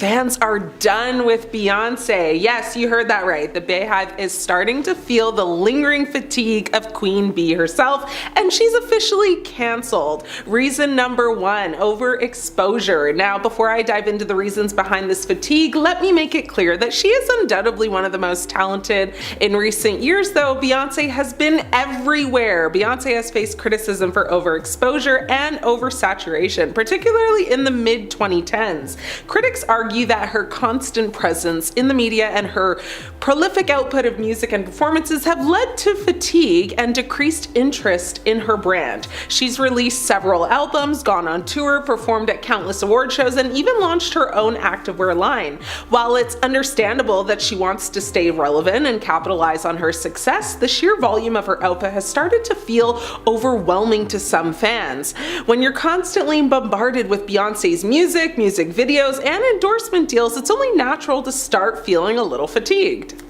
Fans are done with Beyonce. Yes, you heard that right. The Beyhive is starting to feel the lingering fatigue of Queen Bee herself, and she's officially canceled. Reason number one, overexposure. Now, before I dive into the reasons behind this fatigue, let me make it clear that she is undoubtedly one of the most talented. In recent years, though, Beyonce has been everywhere. Beyonce has faced criticism for overexposure and oversaturation, particularly in the mid-2010s. Critics argue that her constant presence in the media and her prolific output of music and performances have led to fatigue and decreased interest in her brand. She's released several albums, gone on tour, performed at countless award shows, and even launched her own activewear line. While it's understandable that she wants to stay relevant and capitalize on her success, the sheer volume of her output has started to feel overwhelming to some fans. When you're constantly bombarded with Beyonce's music videos, and endorsement deals, it's only natural to start feeling a little fatigued.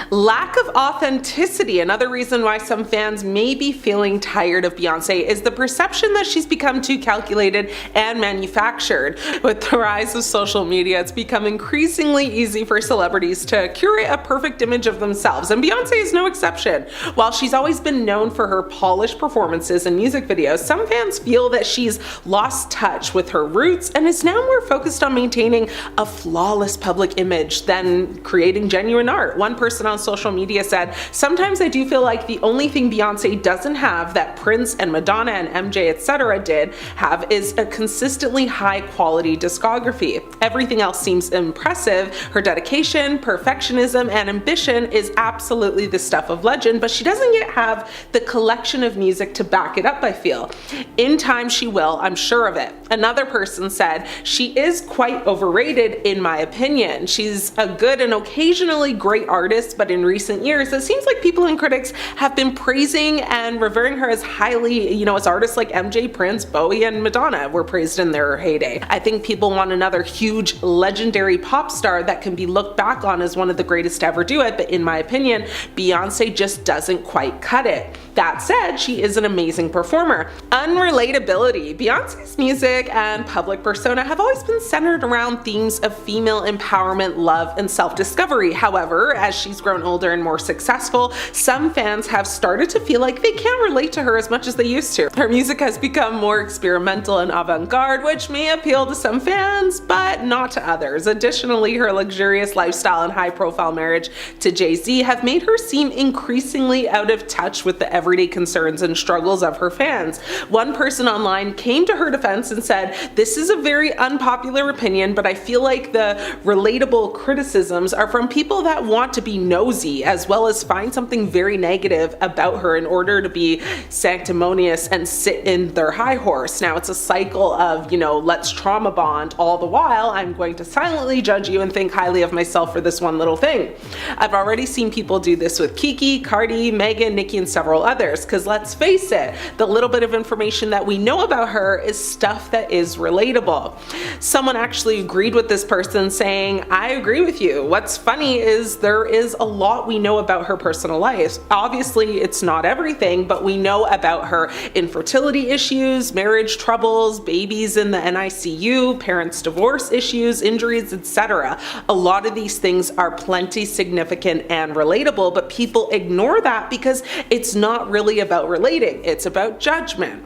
Lack of authenticity. Another reason why some fans may be feeling tired of Beyonce is the perception that she's become too calculated and manufactured. With the rise of social media, it's become increasingly easy for celebrities to curate a perfect image of themselves, and Beyonce is no exception. While she's always been known for her polished performances and music videos, some fans feel that she's lost touch with her roots and is now more focused on maintaining a flawless public image than creating genuine art. One person on social media said, "Sometimes I do feel like the only thing Beyonce doesn't have that Prince and Madonna and MJ etc. did have is a consistently high quality discography. Everything else seems impressive. Her dedication, perfectionism, and ambition is absolutely the stuff of legend, but she doesn't yet have the collection of music to back it up, I feel. In time she will, I'm sure of it." Another person said, "She is quite overrated in my opinion. She's a good and occasionally great artist, but in recent years, it seems like people and critics have been praising and revering her as highly, as artists like MJ, Prince, Bowie, and Madonna were praised in their heyday. I think people want another huge, legendary pop star that can be looked back on as one of the greatest to ever do it, but in my opinion, Beyonce just doesn't quite cut it. That said, she is an amazing performer." Unrelatability. Beyonce's music and public persona have always been centered around themes of female empowerment, love, and self-discovery. However, as she's grown older and more successful, some fans have started to feel like they can't relate to her as much as they used to. Her music has become more experimental and avant-garde, which may appeal to some fans, but not to others. Additionally, her luxurious lifestyle and high-profile marriage to Jay-Z have made her seem increasingly out of touch with the everyday concerns and struggles of her fans. One person online came to her defense and said, "This is a very unpopular opinion, but I feel like the relatable criticisms are from people that want to be nosy, as well as find something very negative about her in order to be sanctimonious and sit in their high horse." Now, it's a cycle of, let's trauma bond all the while I'm going to silently judge you and think highly of myself for this one little thing. I've already seen people do this with Kiki, Cardi, Megan, Nicki, and several others, because let's face it, the little bit of information that we know about her is stuff that is relatable. Someone actually agreed with this person, saying, "I agree with you. What's funny is there is a lot we know about her personal life. Obviously, it's not everything, but we know about her infertility issues, marriage troubles, babies in the NICU, parents' divorce issues, injuries, etc. A lot of these things are plenty significant and relatable, but people ignore that because it's not really about relating, it's about judgment."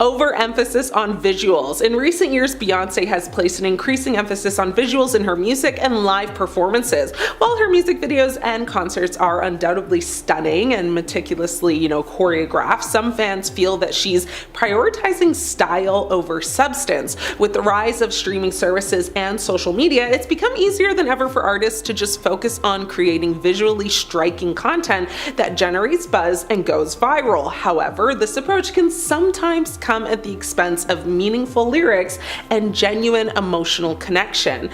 Overemphasis on visuals. In recent years, Beyonce has placed an increasing emphasis on visuals in her music and live performances. While her music videos and concerts are undoubtedly stunning and meticulously, choreographed, some fans feel that she's prioritizing style over substance. With the rise of streaming services and social media, it's become easier than ever for artists to just focus on creating visually striking content that generates buzz and goes viral. However, this approach can sometimes come at the expense of meaningful lyrics and genuine emotional connection.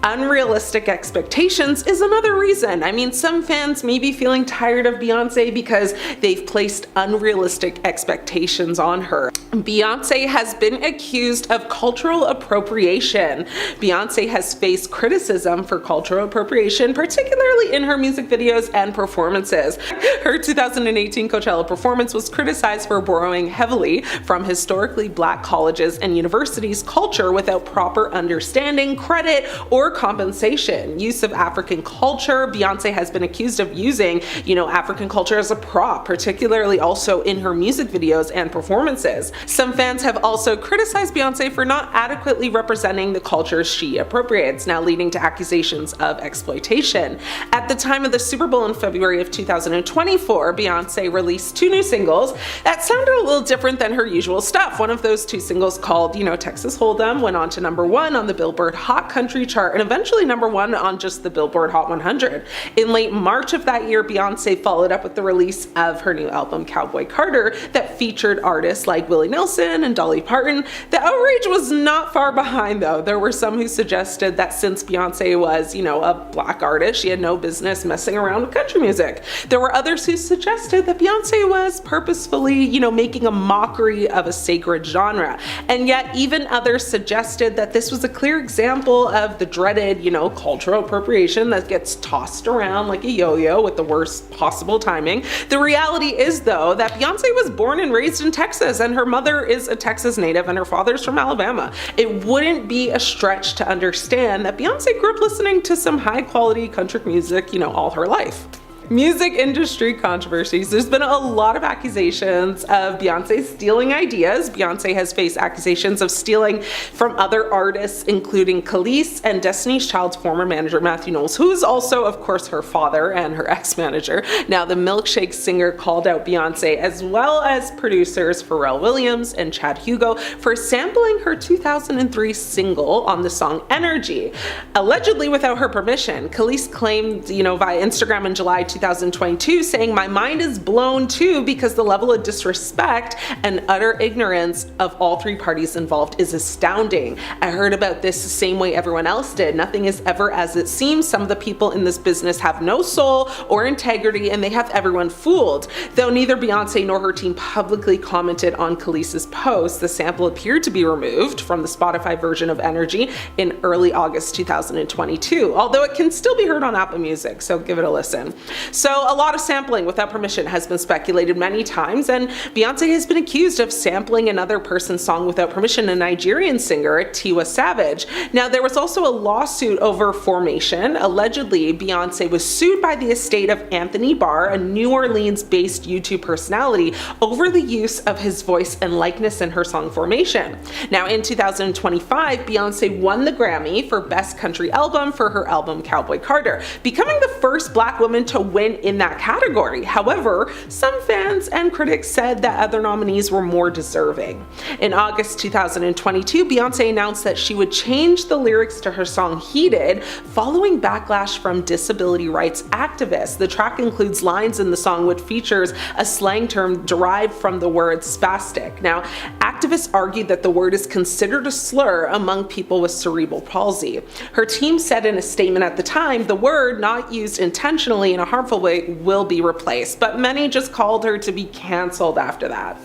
Unrealistic expectations is another reason. Some fans may be feeling tired of Beyonce because they've placed unrealistic expectations on her. Beyonce has been accused of cultural appropriation. Beyonce has faced criticism for cultural appropriation, particularly in her music videos and performances. Her 2018 Coachella performance was criticized for borrowing heavily from historically Black colleges and universities' culture without proper understanding, credit, or compensation, use of African culture. Beyonce has been accused of using, African culture as a prop, particularly also in her music videos and performances. Some fans have also criticized Beyonce for not adequately representing the cultures she appropriates, now leading to accusations of exploitation. At the time of the Super Bowl in February of 2024, Beyonce released 2 new singles that sounded a little different than her usual stuff. One of those 2 singles, called, Texas Hold'em, went on to #1 on the Billboard Hot Country chart and eventually #1 on just the Billboard Hot 100. In late March of that year, Beyonce followed up with the release of her new album Cowboy Carter that featured artists like Willie Nelson and Dolly Parton. The outrage was not far behind, though. There were some who suggested that since Beyonce was, a black artist, she had no business messing around with country music. There were others who suggested that Beyonce was purposefully, making a mockery of a sacred genre. And yet even others suggested that this was a clear example of the dreaded, cultural appropriation that gets tossed around like a yo-yo with the worst possible timing. The reality is, though, that Beyonce was born and raised in Texas, and her mother is a Texas native and her father's from Alabama. It wouldn't be a stretch to understand that Beyonce grew up listening to some high quality country music, all her life. Music industry controversies. There's been a lot of accusations of Beyonce stealing ideas. Beyonce has faced accusations of stealing from other artists, including Khalees and Destiny's Child's former manager Matthew Knowles, who is also, of course, her father and her ex-manager. Now, the Milkshake singer called out Beyonce, as well as producers Pharrell Williams and Chad Hugo, for sampling her 2003 single on the song Energy, allegedly without her permission. Khalees claimed, via Instagram in July 2022, saying, "My mind is blown too because the level of disrespect and utter ignorance of all 3 parties involved is astounding. I heard about this the same way everyone else did. Nothing is ever as it seems. Some of the people in this business have no soul or integrity and they have everyone fooled." Though neither Beyonce nor her team publicly commented on Khalees' post, the sample appeared to be removed from the Spotify version of Energy in early August 2022, although it can still be heard on Apple Music, so give it a listen. So a lot of sampling without permission has been speculated many times, and Beyonce has been accused of sampling another person's song without permission, a Nigerian singer, Tiwa Savage. Now, there was also a lawsuit over Formation. Allegedly, Beyonce was sued by the estate of Anthony Barr, a New Orleans-based YouTube personality, over the use of his voice and likeness in her song Formation. Now, in 2025, Beyonce won the Grammy for Best Country Album for her album Cowboy Carter, becoming the first Black woman to win in that category. However, some fans and critics said that other nominees were more deserving. In August 2022, Beyonce announced that she would change the lyrics to her song Heated following backlash from disability rights activists. The track includes lines in the song which features a slang term derived from the word spastic. Now, activists argued that the word is considered a slur among people with cerebral palsy. Her team said in a statement at the time, the word, not used intentionally in a harmful way, will be replaced, but many just called her to be canceled after that.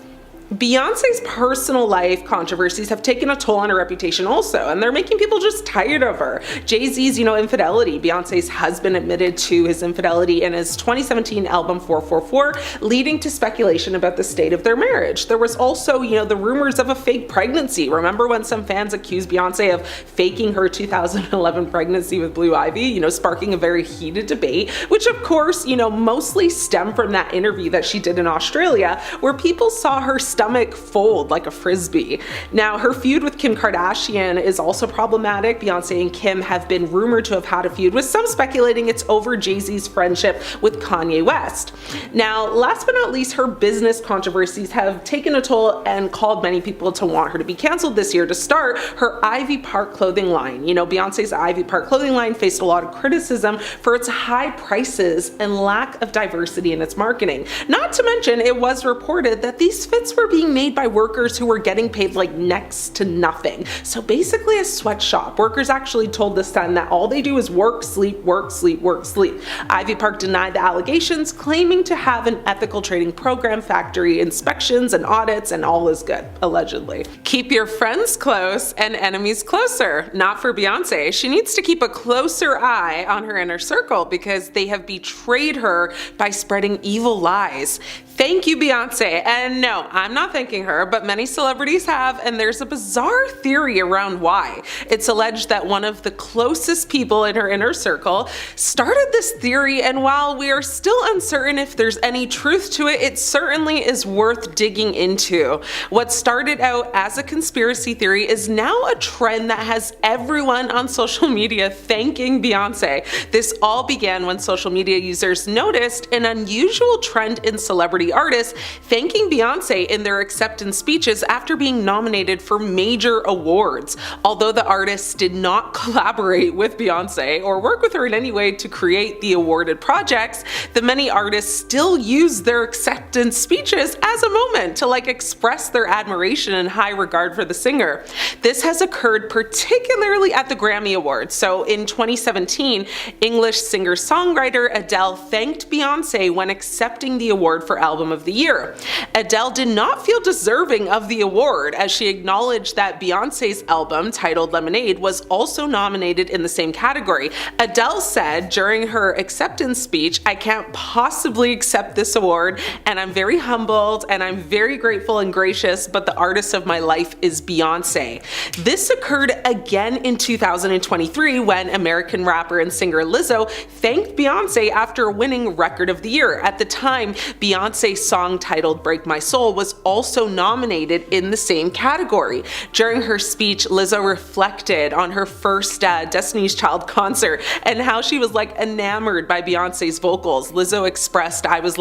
Beyonce's personal life controversies have taken a toll on her reputation also, and they're making people just tired of her. Jay-Z's, infidelity. Beyonce's husband admitted to his infidelity in his 2017 album 444, leading to speculation about the state of their marriage. There was also, the rumors of a fake pregnancy. Remember when some fans accused Beyonce of faking her 2011 pregnancy with Blue Ivy, sparking a very heated debate, which of course, mostly stemmed from that interview that she did in Australia, where people saw her stomach fold like a frisbee. Now, her feud with Kim Kardashian is also problematic. Beyonce and Kim have been rumored to have had a feud, with some speculating it's over Jay-Z's friendship with Kanye West. Now, last but not least, her business controversies have taken a toll and called many people to want her to be canceled this year. To start, her Ivy Park clothing line. Beyonce's Ivy Park clothing line faced a lot of criticism for its high prices and lack of diversity in its marketing. Not to mention, it was reported that these fits were being made by workers who were getting paid like next to nothing. So basically a sweatshop. Workers actually told The Sun that all they do is work, sleep, work, sleep, work, sleep. Ivy Park denied the allegations, claiming to have an ethical trading program, factory inspections and audits, and all is good, allegedly. Keep your friends close and enemies closer. Not for Beyonce. She needs to keep a closer eye on her inner circle because they have betrayed her by spreading evil lies. Thank you, Beyonce. And no, I'm not thanking her, but many celebrities have, and there's a bizarre theory around why. It's alleged that one of the closest people in her inner circle started this theory, and while we are still uncertain if there's any truth to it, it certainly is worth digging into. What started out as a conspiracy theory is now a trend that has everyone on social media thanking Beyonce. This all began when social media users noticed an unusual trend in celebrity artists thanking Beyonce in their acceptance speeches after being nominated for major awards. Although the artists did not collaborate with Beyonce or work with her in any way to create the awarded projects, the many artists still use their acceptance speeches as a moment to express their admiration and high regard for the singer. This has occurred particularly at the Grammy Awards. So in 2017, English singer-songwriter Adele thanked Beyonce when accepting the award for Album of the Year. Adele did not feel deserving of the award, as she acknowledged that Beyonce's album, titled Lemonade, was also nominated in the same category. Adele said during her acceptance speech, "I can't possibly accept this award, and I'm very humbled, and I'm very grateful and gracious, but the artist of my life is Beyonce." This occurred again in 2023 when American rapper and singer Lizzo thanked Beyonce after winning Record of the Year. At the time, Beyonce's song titled Break My Soul was also nominated in the same category. During her speech, Lizzo reflected on her first Destiny's Child concert and how she was enamored by Beyonce's vocals. Lizzo expressed, "I was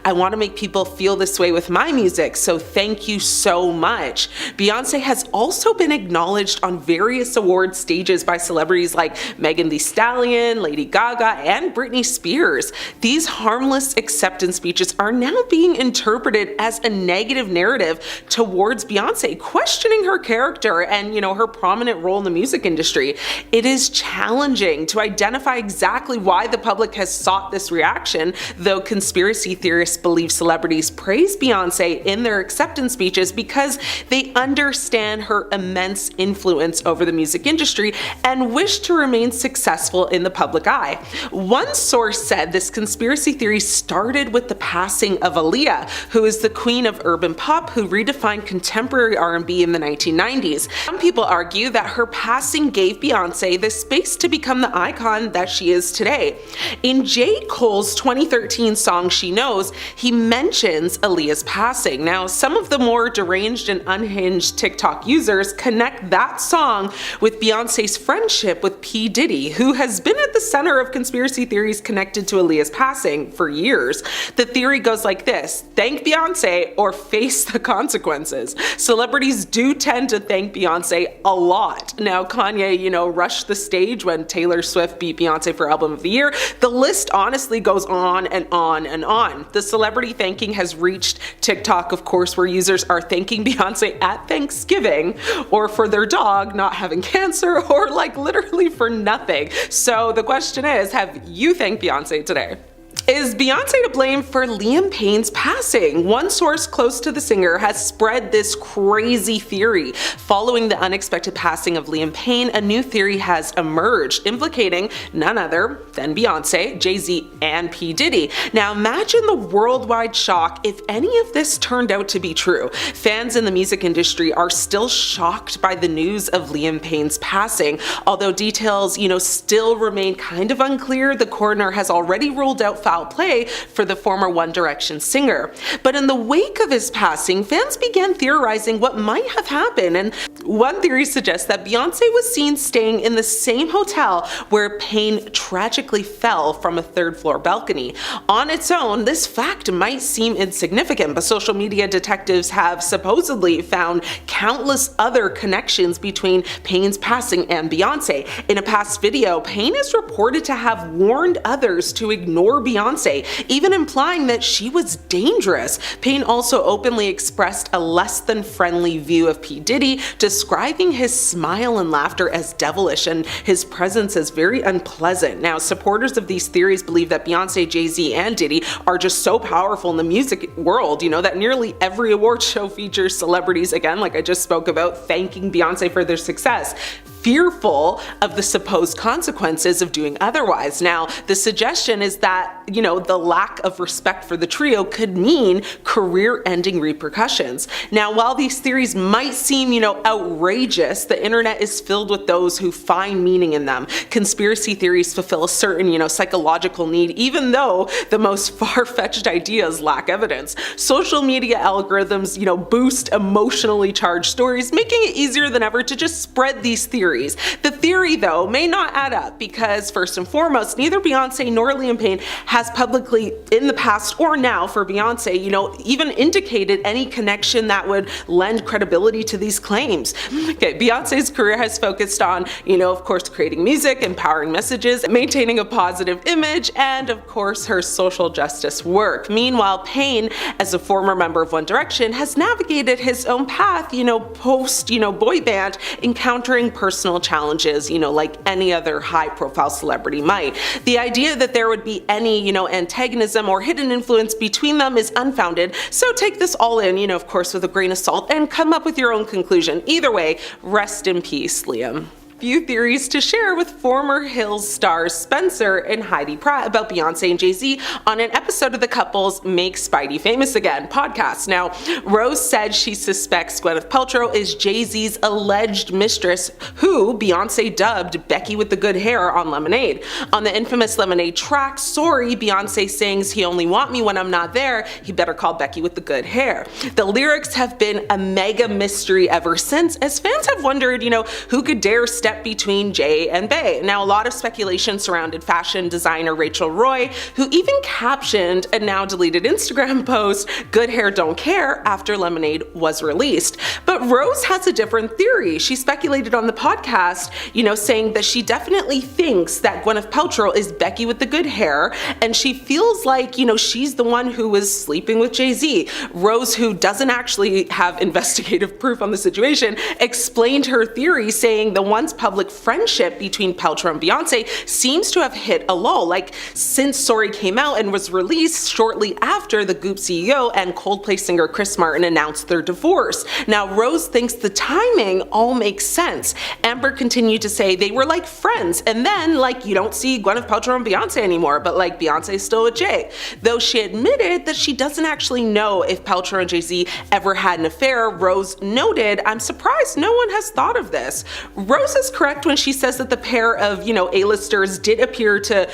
I want to make people feel this way with my music, so thank you so much." Beyonce has also been acknowledged on various award stages by celebrities like Megan Thee Stallion, Lady Gaga, and Britney Spears. These harmless acceptance speeches are now being interpreted as a negative narrative towards Beyonce, questioning her character and, her prominent role in the music industry. It is challenging to identify exactly why the public has sought this reaction, though conspiracy theorists believe celebrities praise Beyonce in their acceptance speeches because they understand her immense influence over the music industry and wish to remain successful in the public eye. One source said this conspiracy theory started with the passing of Aaliyah, who is the queen of urban pop who redefined contemporary R&B in the 1990s. Some people argue that her passing gave Beyonce the space to become the icon that she is today. In J. Cole's 2013 song She Knows, he mentions Aaliyah's passing. Now, some of the more deranged and unhinged TikTok users connect that song with Beyonce's friendship with P. Diddy, who has been at the center of conspiracy theories connected to Aaliyah's passing for years. The theory goes like this: thank Beyonce or face the consequences. Celebrities do tend to thank Beyonce a lot. Now, Kanye, rushed the stage when Taylor Swift beat Beyonce for Album of the Year. The list honestly goes on and on and on. The celebrity thanking has reached TikTok, of course, where users are thanking Beyonce at Thanksgiving, or for their dog not having cancer, or literally for nothing. So the question is, have you thanked Beyonce today? Is Beyonce to blame for Liam Payne's passing? One source close to the singer has spread this crazy theory. Following the unexpected passing of Liam Payne, a new theory has emerged, implicating none other than Beyonce, Jay-Z, and P. Diddy. Now imagine the worldwide shock if any of this turned out to be true. Fans in the music industry are still shocked by the news of Liam Payne's passing. Although details, still remain kind of unclear, the coroner has already ruled out foul play for the former One Direction singer. But in the wake of his passing, fans began theorizing what might have happened, and one theory suggests that Beyonce was seen staying in the same hotel where Payne tragically fell from a third-floor balcony. On its own, this fact might seem insignificant, but social media detectives have supposedly found countless other connections between Payne's passing and Beyonce. In a past video, Payne is reported to have warned others to ignore Beyonce, even implying that she was dangerous. Payne also openly expressed a less than friendly view of P. Diddy, describing his smile and laughter as devilish and his presence as very unpleasant. Now, supporters of these theories believe that Beyonce, Jay-Z, and Diddy are just so powerful in the music world, that nearly every award show features celebrities, again, like I just spoke about, thanking Beyonce for their success. fearful of the supposed consequences of doing otherwise. Now, the suggestion is that, the lack of respect for the trio could mean career-ending repercussions. Now, while these theories might seem, outrageous, the internet is filled with those who find meaning in them. Conspiracy theories fulfill a certain, psychological need, even though the most far-fetched ideas lack evidence. Social media algorithms, boost emotionally charged stories, making it easier than ever to just spread these theories. The theory, though, may not add up because, first and foremost, neither Beyonce nor Liam Payne has publicly, in the past or now for Beyonce, even indicated any connection that would lend credibility to these claims. Okay, Beyonce's career has focused on, of course, creating music, empowering messages, maintaining a positive image, and of course, her social justice work. Meanwhile, Payne, as a former member of One Direction, has navigated his own path, post, boy band, encountering personal challenges, like any other high-profile celebrity might. The idea that there would be any, antagonism or hidden influence between them is unfounded, so take this all in, of course, with a grain of salt and come up with your own conclusion. Either way, rest in peace, Liam. Few theories to share with former Hills stars Spencer and Heidi Pratt about Beyonce and Jay-Z on an episode of the couple's Make Spidey Famous Again podcast. Now, Rose said she suspects Gwyneth Paltrow is Jay-Z's alleged mistress, who Beyonce dubbed Becky with the good hair on Lemonade. On the infamous Lemonade track, Sorry, Beyonce sings, "He only want me when I'm not there, he better call Becky with the good hair." The lyrics have been a mega mystery ever since, as fans have wondered, who could dare step between Jay and Bey. Now, a lot of speculation surrounded fashion designer Rachel Roy, who even captioned a now deleted Instagram post, "Good hair don't care," after Lemonade was released. But Rose has a different theory. She speculated on the podcast, saying that she definitely thinks that Gwyneth Paltrow is Becky with the good hair, and she feels like, she's the one who was sleeping with Jay-Z. Rose, who doesn't actually have investigative proof on the situation, explained her theory, saying the once public friendship between Paltrow and Beyonce seems to have hit a lull, like since Sorry came out and was released shortly after the Goop CEO and Coldplay singer Chris Martin announced their divorce. Now, Rose thinks the timing all makes sense. Amber continued to say they were like friends, and then you don't see Gwyneth Paltrow and Beyonce anymore, but Beyonce's still with Jay. Though she admitted that she doesn't actually know if Paltrow and Jay-Z ever had an affair, Rose noted, "I'm surprised no one has thought of this." Rose is correct when she says that the pair of, A-listers did appear to,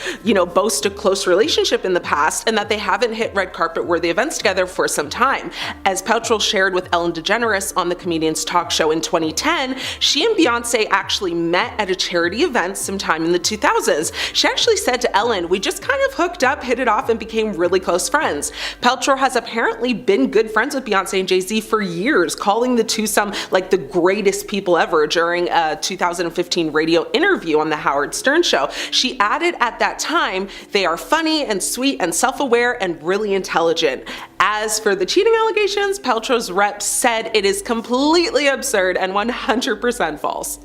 boast a close relationship in the past, and that they haven't hit red carpet worthy events together for some time. As Paltrow shared with Ellen DeGeneres on the Comedian's Talk Show in 2010, she and Beyonce actually met at a charity event sometime in the 2000s. She actually said to Ellen, "We just kind of hooked up, hit it off, and became really close friends." Paltrow has apparently been good friends with Beyonce and Jay-Z for years, calling the two some the greatest people ever during a 2015 radio interview on the Howard Stern show. She added at that time, "They are funny and sweet and self-aware and really intelligent." As for the cheating allegations, Paltrow's rep said it is completely absurd and 100% false.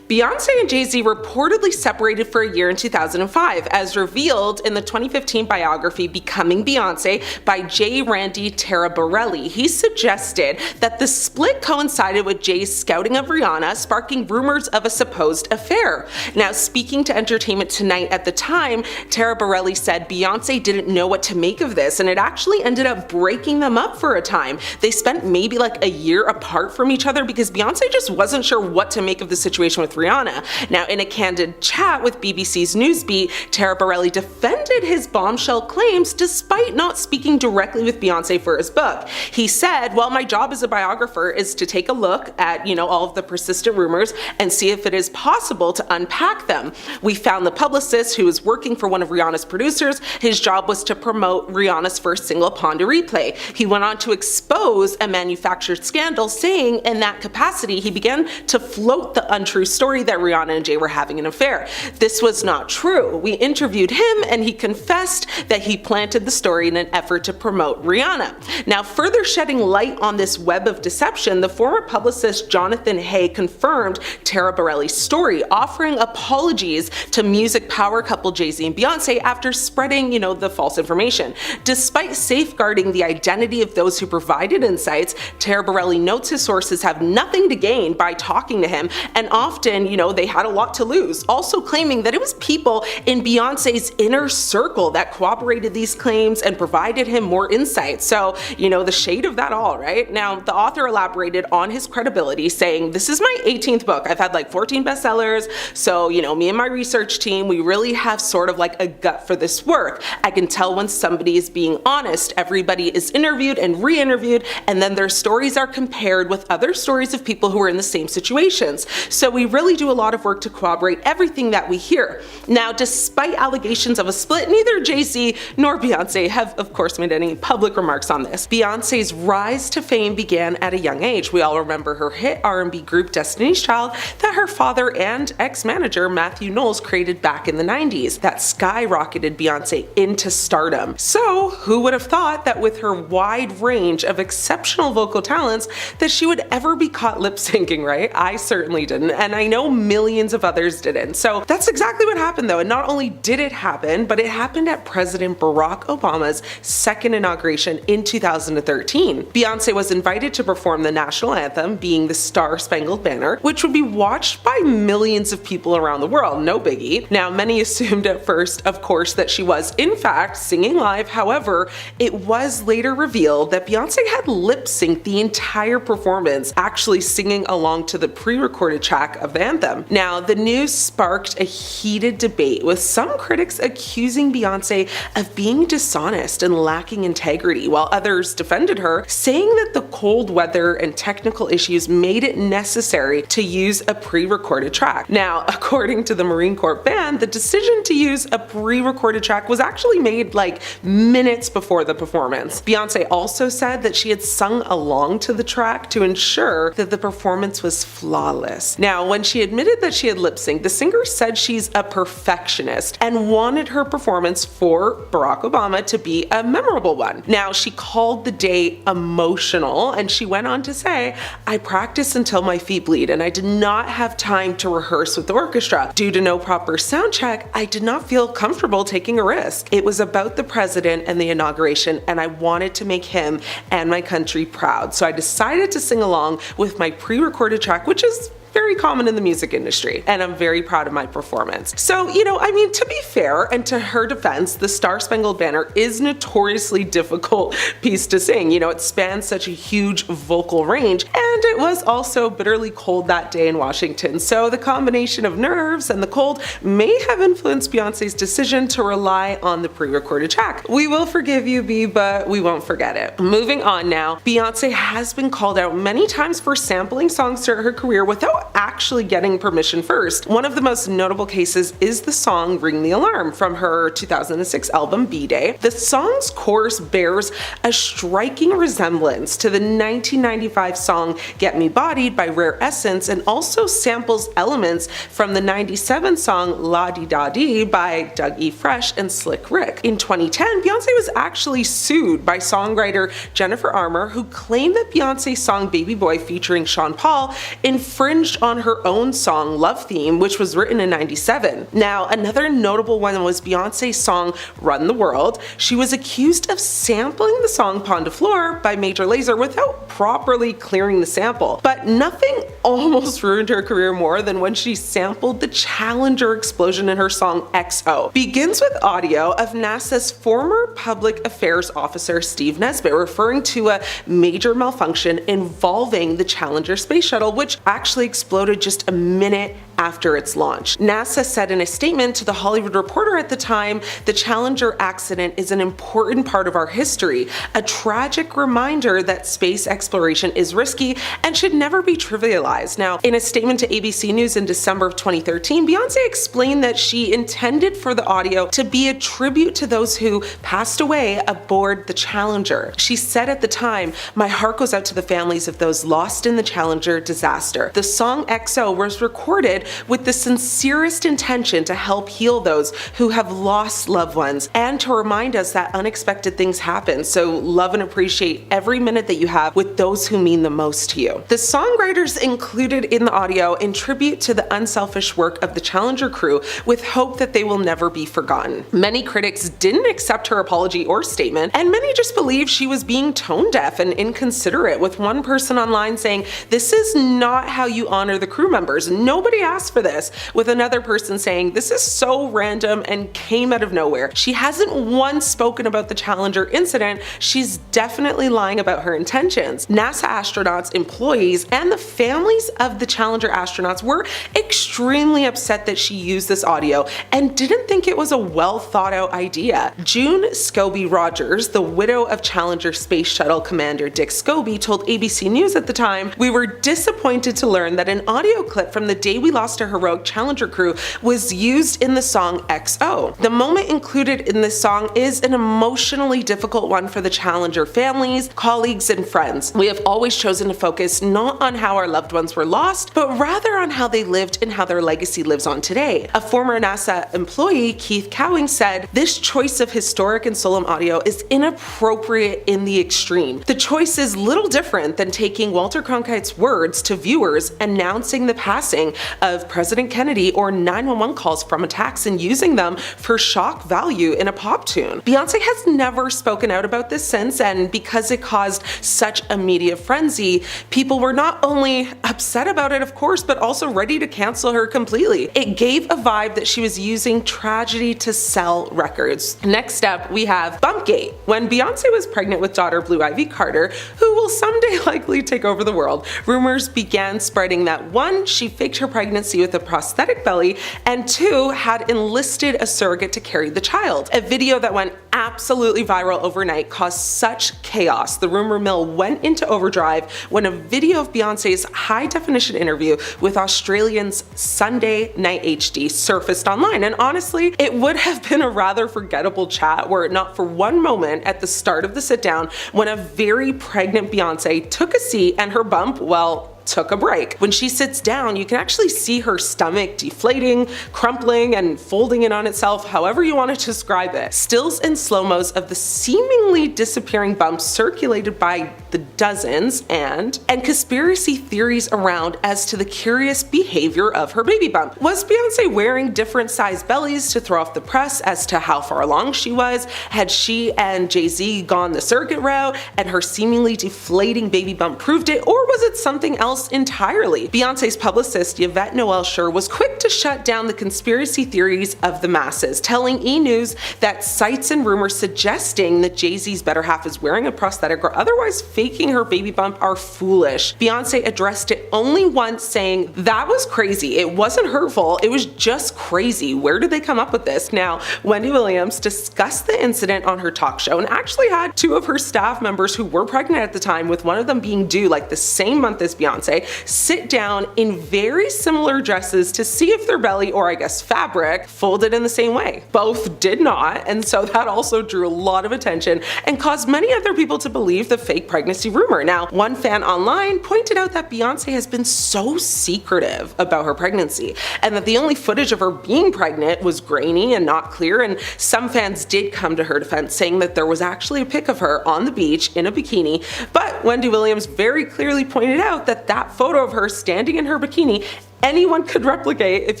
Beyonce and Jay-Z reportedly separated for a year in 2005, as revealed in the 2015 biography Becoming Beyonce by J. Randy Taraborelli. He suggested that the split coincided with Jay's scouting of Rihanna, sparking rumors of a supposed affair. Now, speaking to Entertainment Tonight at the time, Taraborelli said Beyonce didn't know what to make of this, and it actually ended up breaking them up for a time. They spent maybe a year apart from each other because Beyonce just wasn't sure what to make of the situation with Rihanna. Now, in a candid chat with BBC's Newsbeat, Taraborelli defended his bombshell claims despite not speaking directly with Beyonce for his book. He said, "Well, my job as a biographer is to take a look at, all of the persistent rumors and see if it is possible to unpack them. We found the publicist who was working for one of Rihanna's producers. His job was to promote Rihanna's first single, Pon de Replay. He went on to expose a manufactured scandal, saying in that capacity he began to float the untrue story that Rihanna and Jay were having an affair. This was not true. We interviewed him and he confessed that he planted the story in an effort to promote Rihanna." Now, further shedding light on this web of deception, the former publicist Jonathan Hay confirmed Taraborelli's story, offering apologies to music power couple Jay-Z and Beyonce after spreading, the false information. Despite safeguarding the identity of those who provided insights, Taraborelli notes his sources have nothing to gain by talking to him and often imagine, they had a lot to lose. Also claiming that it was people in Beyonce's inner circle that corroborated these claims and provided him more insight. So, the shade of that all, right? Now, the author elaborated on his credibility, saying, "This is my 18th book. I've had like 14 bestsellers. So, me and my research team, we really have sort of like a gut for this work. I can tell when somebody is being honest. Everybody is interviewed and re-interviewed, and then their stories are compared with other stories of people who are in the same situations. So we really do a lot of work to corroborate everything that we hear." Now, despite allegations of a split, neither Jay-Z nor Beyonce have, of course, made any public remarks on this. Beyonce's rise to fame began at a young age. We all remember her hit R&B group Destiny's Child that her father and ex-manager Matthew Knowles created back in the 90s that skyrocketed Beyonce into stardom. So, who would have thought that with her wide range of exceptional vocal talents that she would ever be caught lip syncing, right? I certainly didn't, and I know millions of others didn't. So that's exactly what happened though, and not only did it happen, but it happened at President Barack Obama's second inauguration in 2013. Beyonce was invited to perform the national anthem, being the Star-Spangled Banner, which would be watched by millions of people around the world, no biggie. Now, many assumed at first, of course, that she was in fact singing live. However, it was later revealed that Beyonce had lip-synced the entire performance, actually singing along to the pre-recorded track of the anthem. Now, the news sparked a heated debate, with some critics accusing Beyonce of being dishonest and lacking integrity, while others defended her, saying that the cold weather and technical issues made it necessary to use a pre-recorded track. Now, according to the Marine Corps band, the decision to use a pre-recorded track was actually made like minutes before the performance. Beyonce also said that she had sung along to the track to ensure that the performance was flawless. Now, when she admitted that she had lip-synced, the singer said she's a perfectionist and wanted her performance for Barack Obama to be a memorable one. Now, she called the day emotional, and she went on to say, "I practiced until my feet bleed, and I did not have time to rehearse with the orchestra. Due to no proper sound check, I did not feel comfortable taking a risk. It was about the president and the inauguration, and I wanted to make him and my country proud. So I decided to sing along with my pre-recorded track," which is very common in the music industry, and I'm very proud of my performance. So, to be fair, and to her defense, the Star-Spangled Banner is notoriously difficult piece to sing. It spans such a huge vocal range, and it was also bitterly cold that day in Washington. So the combination of nerves and the cold may have influenced Beyonce's decision to rely on the pre-recorded track. We will forgive you, B, but we won't forget it. Moving on now, Beyonce has been called out many times for sampling songs throughout her career without actually getting permission first. One of the most notable cases is the song Ring the Alarm from her 2006 album B-Day. The song's chorus bears a striking resemblance to the 1995 song Get Me Bodied by Rare Essence, and also samples elements from the 97 song La Di Da Di by Doug E. Fresh and Slick Rick. In 2010, Beyonce was actually sued by songwriter Jennifer Armour, who claimed that Beyonce's song Baby Boy featuring Sean Paul infringed on her own song Love Theme, which was written in 97. Now, another notable one was Beyonce's song Run the World. She was accused of sampling the song Pon de Floor by Major Lazer without properly clearing the sample. But nothing almost ruined her career more than when she sampled the Challenger explosion in her song XO. Begins with audio of NASA's former public affairs officer Steve Nesbitt referring to a major malfunction involving the Challenger space shuttle, which actually exploded just a minute after its launch. NASA said in a statement to The Hollywood Reporter at the time, "The Challenger accident is an important part of our history, a tragic reminder that space exploration is risky and should never be trivialized." Now, in a statement to ABC News in December of 2013, Beyonce explained that she intended for the audio to be a tribute to those who passed away aboard the Challenger. She said at the time, "My heart goes out to the families of those lost in the Challenger disaster. The song XO was recorded with the sincerest intention to help heal those who have lost loved ones and to remind us that unexpected things happen. So love and appreciate every minute that you have with those who mean the most to you." The songwriters included in the audio in tribute to the unselfish work of the Challenger crew, with hope that they will never be forgotten. Many critics didn't accept her apology or statement, and many just believed she was being tone deaf and inconsiderate, with one person online saying, "This is not how you honor the crew members. Nobody asked asked for this, with another person saying, "This is so random and came out of nowhere. She hasn't once spoken about the Challenger incident. She's definitely lying about her intentions." NASA astronauts, employees, and the families of the Challenger astronauts were extremely upset that she used this audio and didn't think it was a well thought out idea. June Scobie Rogers, the widow of Challenger Space Shuttle Commander Dick Scobie, told ABC News at the time, "We were disappointed to learn that an audio clip from the day we lost a heroic Challenger crew was used in the song XO. The moment included in this song is an emotionally difficult one for the Challenger families, colleagues, and friends. We have always chosen to focus not on how our loved ones were lost, but rather on how they lived and how their legacy lives on today." A former NASA employee, Keith Cowing, said, "This choice of historic and solemn audio is inappropriate in the extreme. The choice is little different than taking Walter Cronkite's words to viewers announcing the passing of President Kennedy or 911 calls from attacks and using them for shock value in a pop tune." Beyonce has never spoken out about this since, and because it caused such a media frenzy, people were not only upset about it, of course, but also ready to cancel her completely. It gave a vibe that she was using tragedy to sell records. Next up, we have Bumpgate. When Beyonce was pregnant with daughter Blue Ivy Carter, who will someday likely take over the world, rumors began spreading that 1, she faked her pregnancy with a prosthetic belly, and 2, had enlisted a surrogate to carry the child. A video that went absolutely viral overnight caused such chaos. The rumor mill went into overdrive when a video of Beyonce's high-definition interview with Australian's Sunday Night HD surfaced online, and honestly, it would have been a rather forgettable chat were it not for one moment at the start of the sit-down when a very pregnant Beyonce took a seat and her bump, well, took a break. When she sits down, you can actually see her stomach deflating, crumpling, and folding in on itself, however you want to describe it. Stills and slow-mos of the seemingly disappearing bumps circulated by the dozens, and conspiracy theories around as to the curious behavior of her baby bump. Was Beyonce wearing different size bellies to throw off the press as to how far along she was? Had she and Jay-Z gone the surrogate route and her seemingly deflating baby bump proved it, or was it something else entirely? Beyonce's publicist Yvette Noel Schur was quick to shut down the conspiracy theories of the masses, telling E! News that sites and rumors suggesting that Jay-Z's better half is wearing a prosthetic or otherwise faking her baby bump are foolish. Beyonce addressed it only once, saying, "That was crazy. It wasn't hurtful. It was just crazy. Where did they come up with this?" Now, Wendy Williams discussed the incident on her talk show and actually had 2 of her staff members who were pregnant at the time, with one of them being due like the same month as Beyonce, sit down in very similar dresses to see if their belly, or I guess fabric, folded in the same way. Both did not, and so that also drew a lot of attention and caused many other people to believe the fake pregnancy rumor. Now, one fan online pointed out that Beyonce has been so secretive about her pregnancy, and that the only footage of her being pregnant was grainy and not clear, and some fans did come to her defense, saying that there was actually a pic of her on the beach in a bikini, but Wendy Williams very clearly pointed out that that photo of her standing in her bikini anyone could replicate if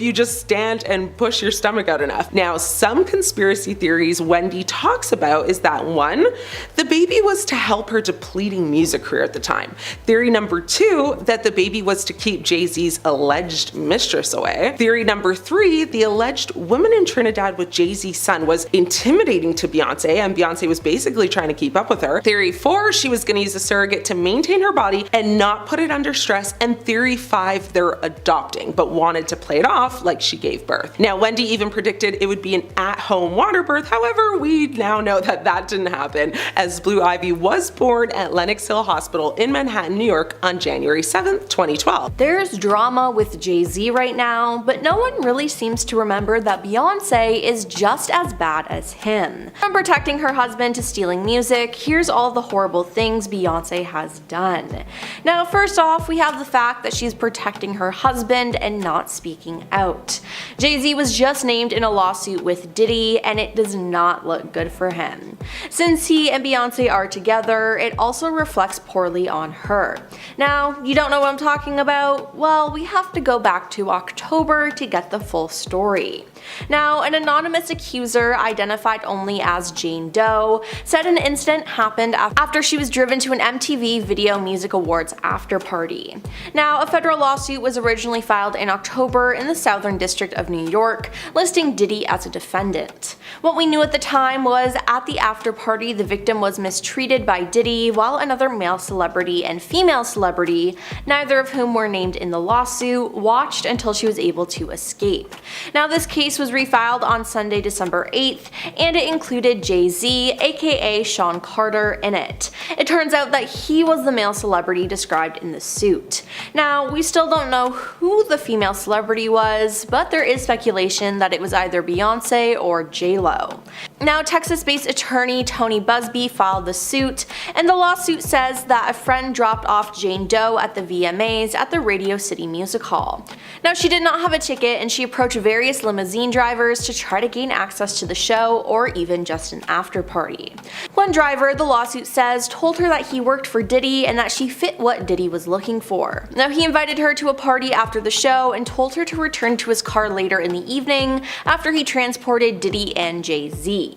you just stand and push your stomach out enough. Now, some conspiracy theories Wendy talks about is that 1, the baby was to help her depleting music career at the time. Theory number 2, that the baby was to keep Jay-Z's alleged mistress away. Theory number 3, the alleged woman in Trinidad with Jay-Z's son was intimidating to Beyonce, and Beyonce was basically trying to keep up with her. Theory 4, she was going to use a surrogate to maintain her body and not put it under stress. And theory 5, they're adopting, but wanted to play it off like she gave birth. Now, Wendy even predicted it would be an at-home water birth. However, we now know that that didn't happen, as Blue Ivy was born at Lenox Hill Hospital in Manhattan, New York on January 7th, 2012. There's drama with Jay-Z right now, but no one really seems to remember that Beyonce is just as bad as him. From protecting her husband to stealing music, here's all the horrible things Beyonce has done. Now, first off, we have the fact that she's protecting her husband and not speaking out. Jay-Z was just named in a lawsuit with Diddy, and it does not look good for him. Since he and Beyonce are together, it also reflects poorly on her. Now, you don't know what I'm talking about? Well, we have to go back to October to get the full story. Now, an anonymous accuser, identified only as Jane Doe, said an incident happened after she was driven to an MTV Video Music Awards after party. Now, a federal lawsuit was originally filed in October in the Southern District of New York, listing Diddy as a defendant. What we knew at the time was at the after party, the victim was mistreated by Diddy, while another male celebrity and female celebrity, neither of whom were named in the lawsuit, watched until she was able to escape. Now, this case was refiled on Sunday, December 8th, and it included Jay-Z, aka Sean Carter, in it. It turns out that he was the male celebrity described in the suit. Now, we still don't know who the female celebrity was, but there is speculation that it was either Beyonce or J-Lo. Now, Texas-based attorney Tony Busby filed the suit, and the lawsuit says that a friend dropped off Jane Doe at the VMAs at the Radio City Music Hall. Now, she did not have a ticket, and she approached various limousine drivers to try to gain access to the show or even just an after party. One driver, the lawsuit says, told her that he worked for Diddy and that she fit what Diddy was looking for. Now, he invited her to a party after the show and told her to return to his car later in the evening after he transported Diddy and Jay-Z.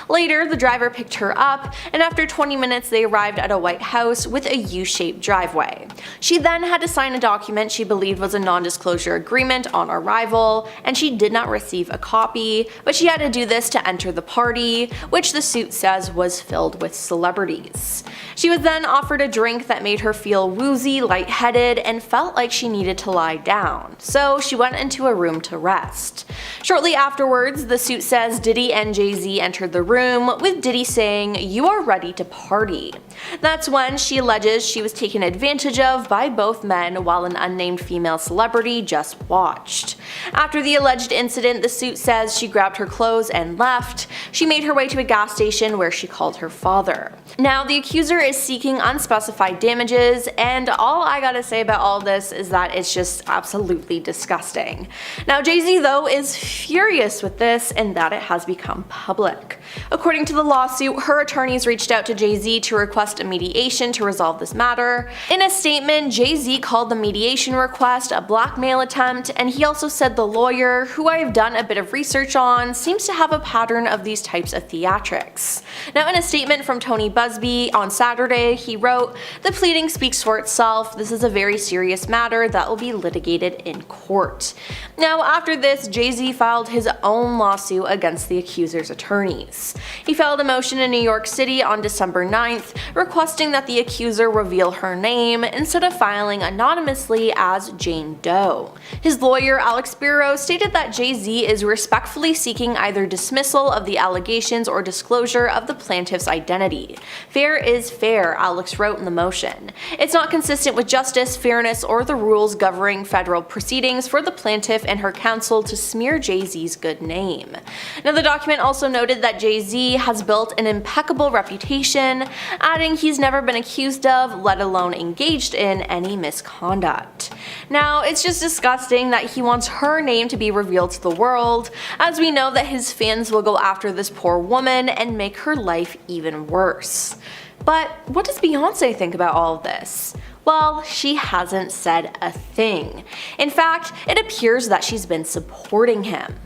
Later, the driver picked her up, and after 20 minutes they arrived at a white house with a U-shaped driveway. She then had to sign a document she believed was a non-disclosure agreement on arrival, and she did not receive a copy, but she had to do this to enter the party, which the suit says was filled with celebrities. She was then offered a drink that made her feel woozy, lightheaded, and felt like she needed to lie down, so she went into a room to rest. Shortly afterwards, the suit says Diddy and Jay-Z entered the room, with Diddy saying, "You are ready to party." That's when she alleges she was taken advantage of by both men while an unnamed female celebrity just watched. After the alleged incident, the suit says she grabbed her clothes and left. She made her way to a gas station where she called her father. Now, the accuser is seeking unspecified damages, and all I gotta say about all this is that it's just absolutely disgusting. Now, Jay-Z though is furious with this and that it has become public. According to the lawsuit, her attorneys reached out to Jay-Z to request a mediation to resolve this matter. In a statement, Jay-Z called the mediation request a blackmail attempt, and he also said the lawyer, who I have done a bit of research on, seems to have a pattern of these types of theatrics. Now, in a statement from Tony Busby on Saturday, he wrote, "The pleading speaks for itself. This is a very serious matter that will be litigated in court." Now, after this, Jay-Z filed his own lawsuit against the accuser's attorneys. He filed a motion in New York City on December 9th, requesting that the accuser reveal her name instead of filing anonymously as Jane Doe. His lawyer, Alex Spiro, stated that Jay-Z is respectfully seeking either dismissal of the allegations or disclosure of the plaintiff's identity. "Fair is fair," Alex wrote in the motion. "It's not consistent with justice, fairness, or the rules governing federal proceedings for the plaintiff and her counsel to smear Jay-Z's good name." Now, the document also noted that Jay-Z has built an impeccable reputation, adding he's never been accused of, let alone engaged in, any misconduct. Now, it's just disgusting that he wants her name to be revealed to the world, as we know that his fans will go after this poor woman and make her life even worse. But what does Beyonce think about all of this? Well, she hasn't said a thing. In fact, it appears that she's been supporting him.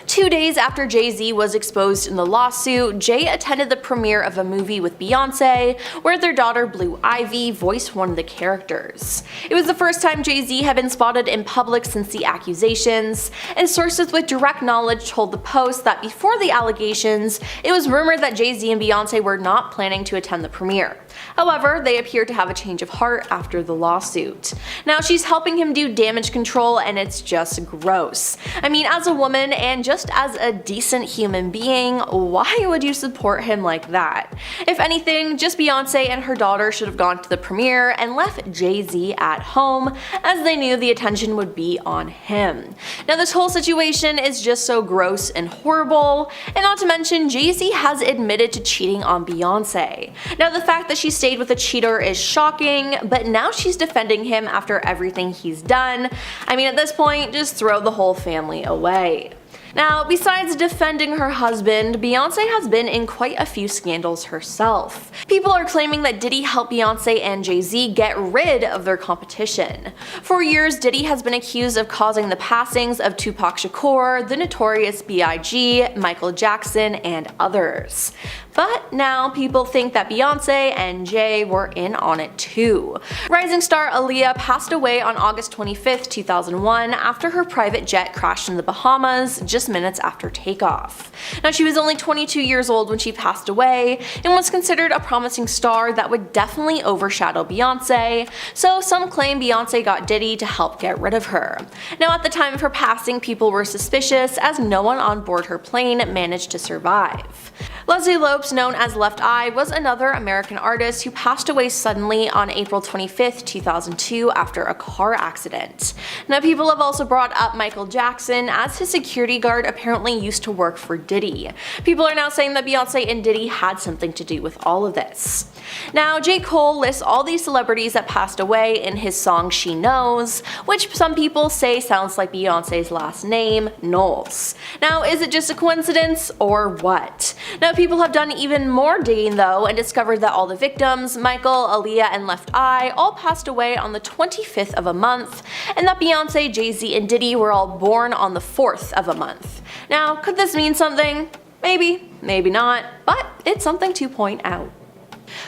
2 days after Jay-Z was exposed in the lawsuit, Jay attended the premiere of a movie with Beyonce, where their daughter Blue Ivy voiced one of the characters. It was the first time Jay-Z had been spotted in public since the accusations, and sources with direct knowledge told the Post that before the allegations, it was rumored that Jay-Z and Beyonce were not planning to attend the premiere. However, they appear to have a change of heart after the lawsuit. Now, she's helping him do damage control, and it's just gross. I mean, as a woman and just as a decent human being, why would you support him like that? If anything, just Beyonce and her daughter should have gone to the premiere and left Jay-Z at home, as they knew the attention would be on him. Now, this whole situation is just so gross and horrible, and not to mention, Jay-Z has admitted to cheating on Beyonce. Now, the fact that she stayed with a cheater is shocking, but now she's defending him after everything he's done. I mean, at this point, just throw the whole family away. Now, besides defending her husband, Beyonce has been in quite a few scandals herself. People are claiming that Diddy helped Beyonce and Jay-Z get rid of their competition. For years, Diddy has been accused of causing the passings of Tupac Shakur, the Notorious B.I.G., Michael Jackson, and others. But now people think that Beyonce and Jay were in on it too. Rising star Aaliyah passed away on August 25th, 2001 after her private jet crashed in the Bahamas just minutes after takeoff. Now, she was only 22 years old when she passed away and was considered a promising star that would definitely overshadow Beyonce, so some claim Beyonce got Diddy to help get rid of her. Now, at the time of her passing, people were suspicious as no one on board her plane managed to survive. Leslie Lopes, known as Left Eye, was another American artist who passed away suddenly on April 25th, 2002 after a car accident. Now, people have also brought up Michael Jackson, as his security guard apparently used to work for Diddy. People are now saying that Beyonce and Diddy had something to do with all of this. Now, J. Cole lists all these celebrities that passed away in his song She Knows, which some people say sounds like Beyonce's last name, Knowles. Now, is it just a coincidence or what? Now, people have done even more digging though and discovered that all the victims, Michael, Aaliyah, and Left Eye, all passed away on the 25th of a month, and that Beyonce, Jay-Z, and Diddy were all born on the 4th of a month. Now, could this mean something? Maybe, maybe not, but it's something to point out.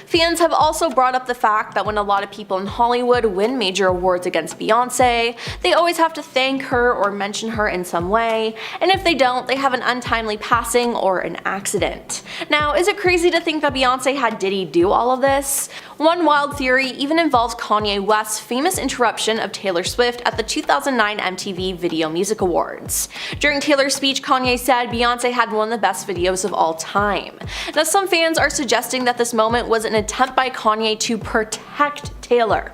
Fans have also brought up the fact that when a lot of people in Hollywood win major awards against Beyonce, they always have to thank her or mention her in some way, and if they don't, they have an untimely passing or an accident. Now, is it crazy to think that Beyonce had Diddy do all of this? One wild theory even involves Kanye West's famous interruption of Taylor Swift at the 2009 MTV Video Music Awards. During Taylor's speech, Kanye said Beyonce had one of the best videos of all time. Now, some fans are suggesting that this moment was an attempt by Kanye to protect Taylor.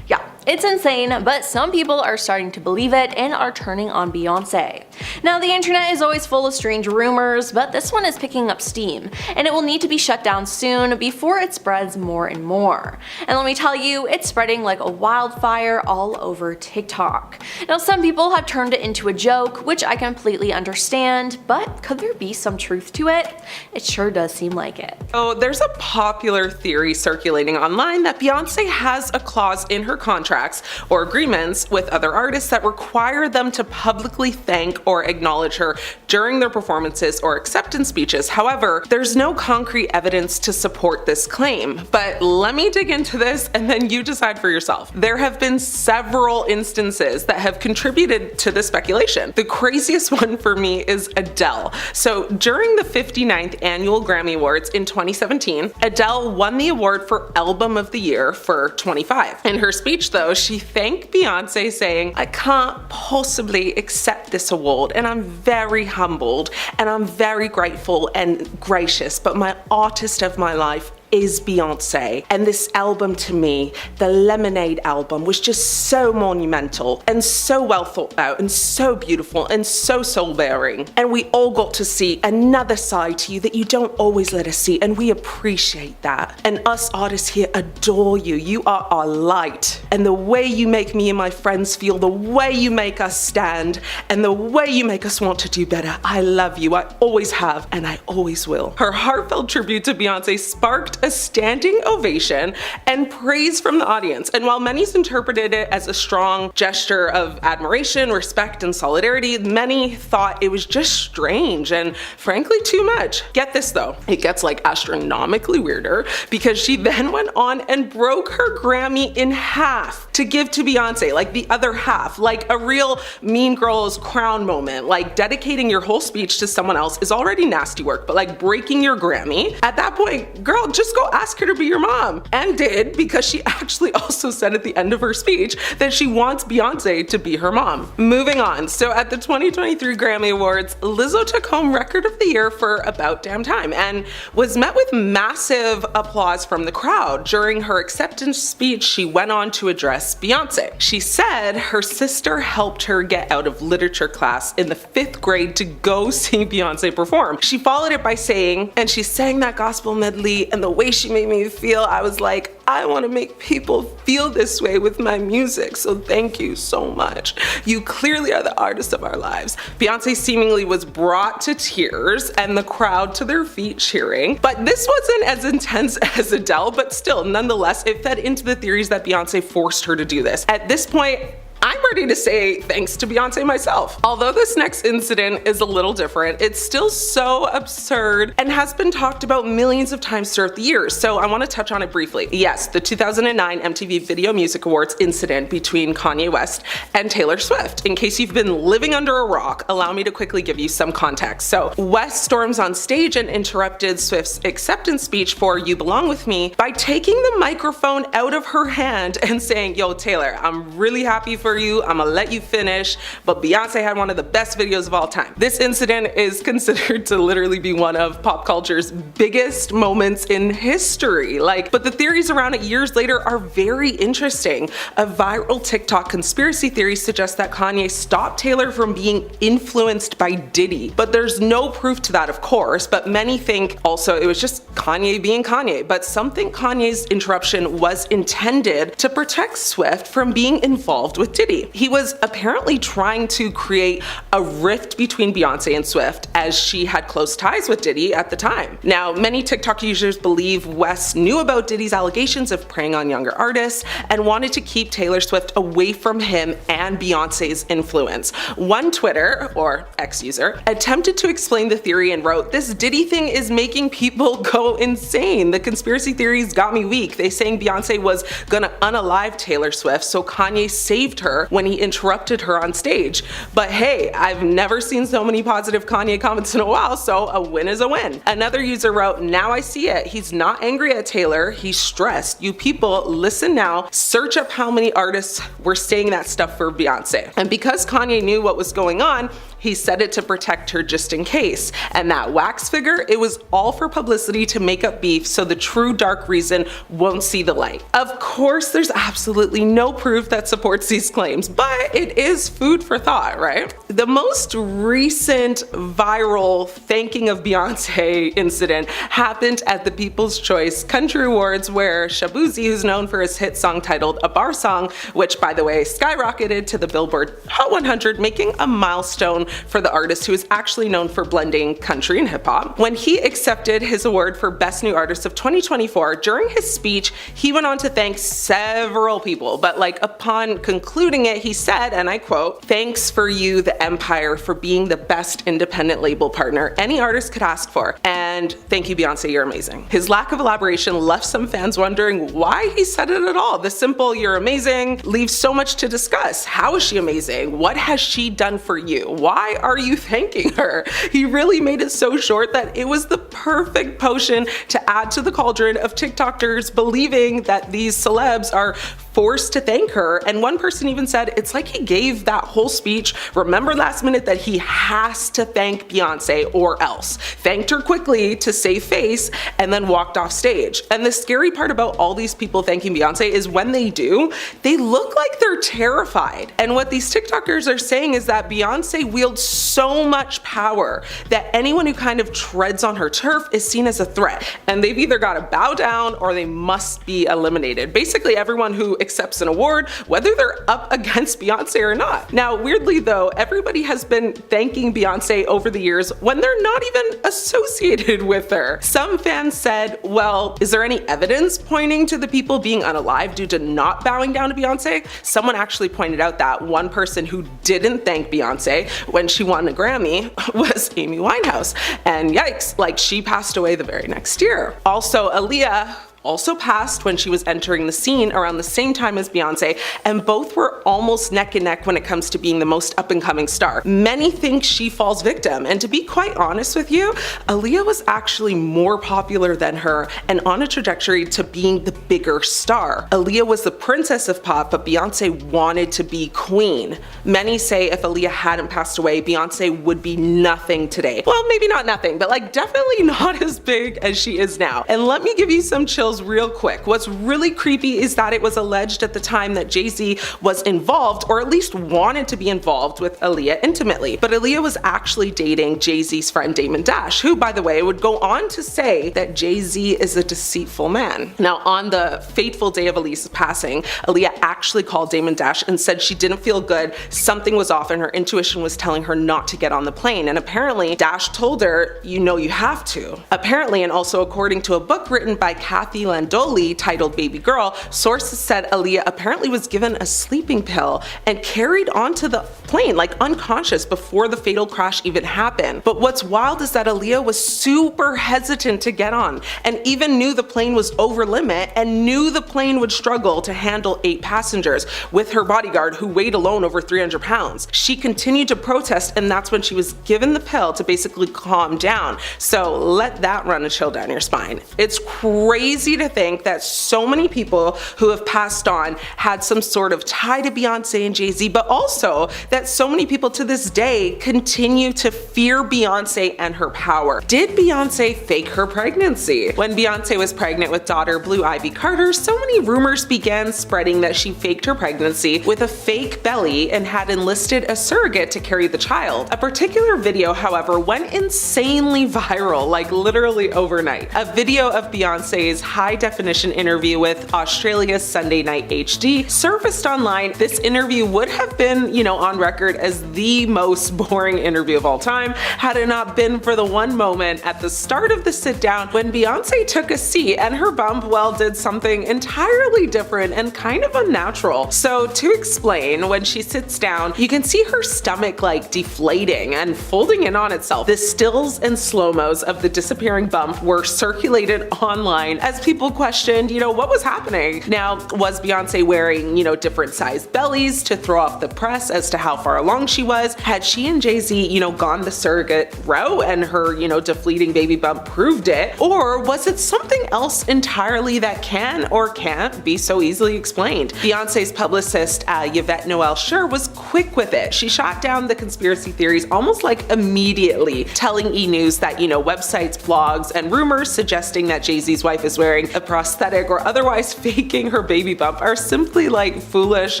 Yeah, it's insane, but some people are starting to believe it and are turning on Beyonce. Now, the internet is always full of strange rumors, but this one is picking up steam, and it will need to be shut down soon before it spreads more and more. And let me tell you, it's spreading like a wildfire all over TikTok. Now, some people have turned it into a joke, which I completely understand, but could there be some truth to it? It sure does seem like it. Oh, there's a popular theory circulating online that Beyonce has a clause in her contracts or agreements with other artists that require them to publicly thank or acknowledge her during their performances or acceptance speeches. However, there's no concrete evidence to support this claim. But let me dig into this and then you decide for yourself. There have been several instances that have contributed to the speculation. The craziest one for me is Adele. So during the 59th annual Grammy Awards in 2017, Adele won the award for Album of the Year for 25. In her speech though, she thanked Beyonce saying, "I can't possibly accept this award and I'm very humbled and I'm very grateful and gracious, but my artist of my life is Beyonce, and this album to me, the Lemonade album, was just so monumental and so well thought out and so beautiful and so soul-bearing. And we all got to see another side to you that you don't always let us see, and we appreciate that. And us artists here adore you. You are our light. And the way you make me and my friends feel, the way you make us stand, and the way you make us want to do better, I love you. I always have, and I always will." Her heartfelt tribute to Beyonce sparked a standing ovation and praise from the audience. And while many's interpreted it as a strong gesture of admiration, respect, and solidarity, many thought it was just strange and frankly too much. Get this though, it gets like astronomically weirder because she then went on and broke her Grammy in half to give to Beyonce, like the other half, like a real Mean Girls crown moment. Like dedicating your whole speech to someone else is already nasty work, but like breaking your Grammy, at that point, girl, just go ask her to be your mom. And did, because she actually also said at the end of her speech that she wants Beyonce to be her mom. Moving on, so at the 2023 Grammy Awards, Lizzo took home Record of the Year for About Damn Time and was met with massive applause from the crowd. During her acceptance speech, she went on to address Beyonce. She said her sister helped her get out of literature class in the 5th grade to go see Beyonce perform. She followed it by saying, "And she sang that gospel medley, and the way way she made me feel, I was like, I want to make people feel this way with my music, so thank you so much. You clearly are the artist of our lives. Beyonce seemingly was brought to tears and the crowd to their feet cheering. But this wasn't as intense as Adele, but still, nonetheless, it fed into the theories that Beyonce forced her to do this. At this point, I'm ready to say thanks to Beyonce myself. Although this next incident is a little different, it's still so absurd and has been talked about millions of times throughout the years, so I want to touch on it briefly. Yes, the 2009 MTV Video Music Awards incident between Kanye West and Taylor Swift. In case you've been living under a rock, allow me to quickly give you some context. So West storms on stage and interrupted Swift's acceptance speech for You Belong With Me by taking the microphone out of her hand and saying, yo Taylor, I'm really happy for you, I'm gonna let you finish, but Beyonce had one of the best videos of all time. This incident is considered to literally be one of pop culture's biggest moments in history. But the theories around it years later are very interesting. A viral TikTok conspiracy theory suggests that Kanye stopped Taylor from being influenced by Diddy, but there's no proof to that, of course, but many think also it was just Kanye being Kanye, but some think Kanye's interruption was intended to protect Swift from being involved with Diddy. He was apparently trying to create a rift between Beyonce and Swift, as she had close ties with Diddy at the time. Now, many TikTok users believe West knew about Diddy's allegations of preying on younger artists and wanted to keep Taylor Swift away from him and Beyonce's influence. One Twitter, or X user, attempted to explain the theory and wrote, "This Diddy thing is making people go insane. The conspiracy theories got me weak. They saying Beyonce was gonna unalive Taylor Swift, so Kanye saved her when he interrupted her on stage. But hey, I've never seen so many positive Kanye comments in a while, so a win is a win." Another user wrote, "Now I see it. He's not angry at Taylor, he's stressed. You people, listen now, search up how many artists were saying that stuff for Beyonce." And because Kanye knew what was going on, he said it to protect her just in case. And that wax figure, it was all for publicity to make up beef so the true dark reason won't see the light. Of course, there's absolutely no proof that supports these claims, but it is food for thought, right? The most recent viral thanking of Beyonce incident happened at the People's Choice Country Awards, where Shabuzi, who's known for his hit song titled A Bar Song, which by the way skyrocketed to the Billboard Hot 100, making a milestone for the artist who is actually known for blending country and hip hop. When he accepted his award for Best New Artist of 2024, during his speech, he went on to thank several people, but upon concluding it, he said, and I quote, "Thanks for you, the Empire, for being the best independent label partner any artist could ask for. And thank you, Beyonce, you're amazing." His lack of elaboration left some fans wondering why he said it at all. The simple "you're amazing" leaves so much to discuss. How is she amazing? What has she done for you? Why are you thanking her? He really made it so short that it was the perfect potion to add to the cauldron of TikTokers believing that these celebs are forced to thank her. And one person even said it's like he gave that whole speech, remember last minute that he has to thank Beyonce or else. Thanked her quickly to save face and then walked off stage. And the scary part about all these people thanking Beyonce is when they do, they look like they're terrified. And what these TikTokers are saying is that Beyonce wields so much power that anyone who kind of treads on her turf is seen as a threat. And they've either got to bow down or they must be eliminated. Basically everyone who accepts an award, whether they're up against Beyonce or not. Now, weirdly though, everybody has been thanking Beyonce over the years when they're not even associated with her. Some fans said, well, is there any evidence pointing to the people being unalived due to not bowing down to Beyonce? Someone actually pointed out that one person who didn't thank Beyonce when she won a Grammy was Amy Winehouse. And yikes, she passed away the very next year. Also, Aaliyah also passed when she was entering the scene around the same time as Beyonce, and both were almost neck and neck when it comes to being the most up-and-coming star. Many think she falls victim, and to be quite honest with you, Aaliyah was actually more popular than her and on a trajectory to being the bigger star. Aaliyah was the princess of pop, but Beyonce wanted to be queen. Many say if Aaliyah hadn't passed away, Beyonce would be nothing today. Well, maybe not nothing, but definitely not as big as she is now. And let me give you some chills details real quick. What's really creepy is that it was alleged at the time that Jay-Z was involved, or at least wanted to be involved with Aaliyah intimately. But Aaliyah was actually dating Jay-Z's friend Damon Dash, who, by the way, would go on to say that Jay-Z is a deceitful man. Now, on the fateful day of Aaliyah's passing, Aaliyah actually called Damon Dash and said she didn't feel good, something was off, and her intuition was telling her not to get on the plane. And apparently, Dash told her, you know you have to. Apparently, and also according to a book written by Kathy Landoli titled Baby Girl, sources said Aaliyah apparently was given a sleeping pill and carried onto the plane, like unconscious, before the fatal crash even happened. But what's wild is that Aaliyah was super hesitant to get on, and even knew the plane was over limit, and knew the plane would struggle to handle 8 passengers with her bodyguard, who weighed alone over 300 pounds. She continued to protest, and that's when she was given the pill to basically calm down. So let that run a chill down your spine. It's crazy to think that so many people who have passed on had some sort of tie to Beyonce and Jay-Z, but also that so many people to this day continue to fear Beyonce and her power. Did Beyonce fake her pregnancy? When Beyonce was pregnant with daughter Blue Ivy Carter, so many rumors began spreading that she faked her pregnancy with a fake belly and had enlisted a surrogate to carry the child. A particular video, however, went insanely viral, like literally overnight. A video of Beyonce's high-definition interview with Australia's Sunday Night HD surfaced online. This interview would have been, on record as the most boring interview of all time, had it not been for the one moment at the start of the sit-down when Beyonce took a seat and her bump, did something entirely different and kind of unnatural. So to explain, when she sits down, you can see her stomach like deflating and folding in on itself. The stills and slow-mos of the disappearing bump were circulated online as people questioned, what was happening? Now, was Beyonce wearing, different sized bellies to throw off the press as to how far along she was? Had she and Jay-Z, gone the surrogate route and her, deflating baby bump proved it? Or was it something else entirely that can or can't be so easily explained? Beyonce's publicist, Yvette Noel Schur, was quick with it. She shot down the conspiracy theories almost like immediately, telling E! News that, websites, blogs, and rumors suggesting that Jay-Z's wife is wearing a prosthetic or otherwise faking her baby bump are simply like foolish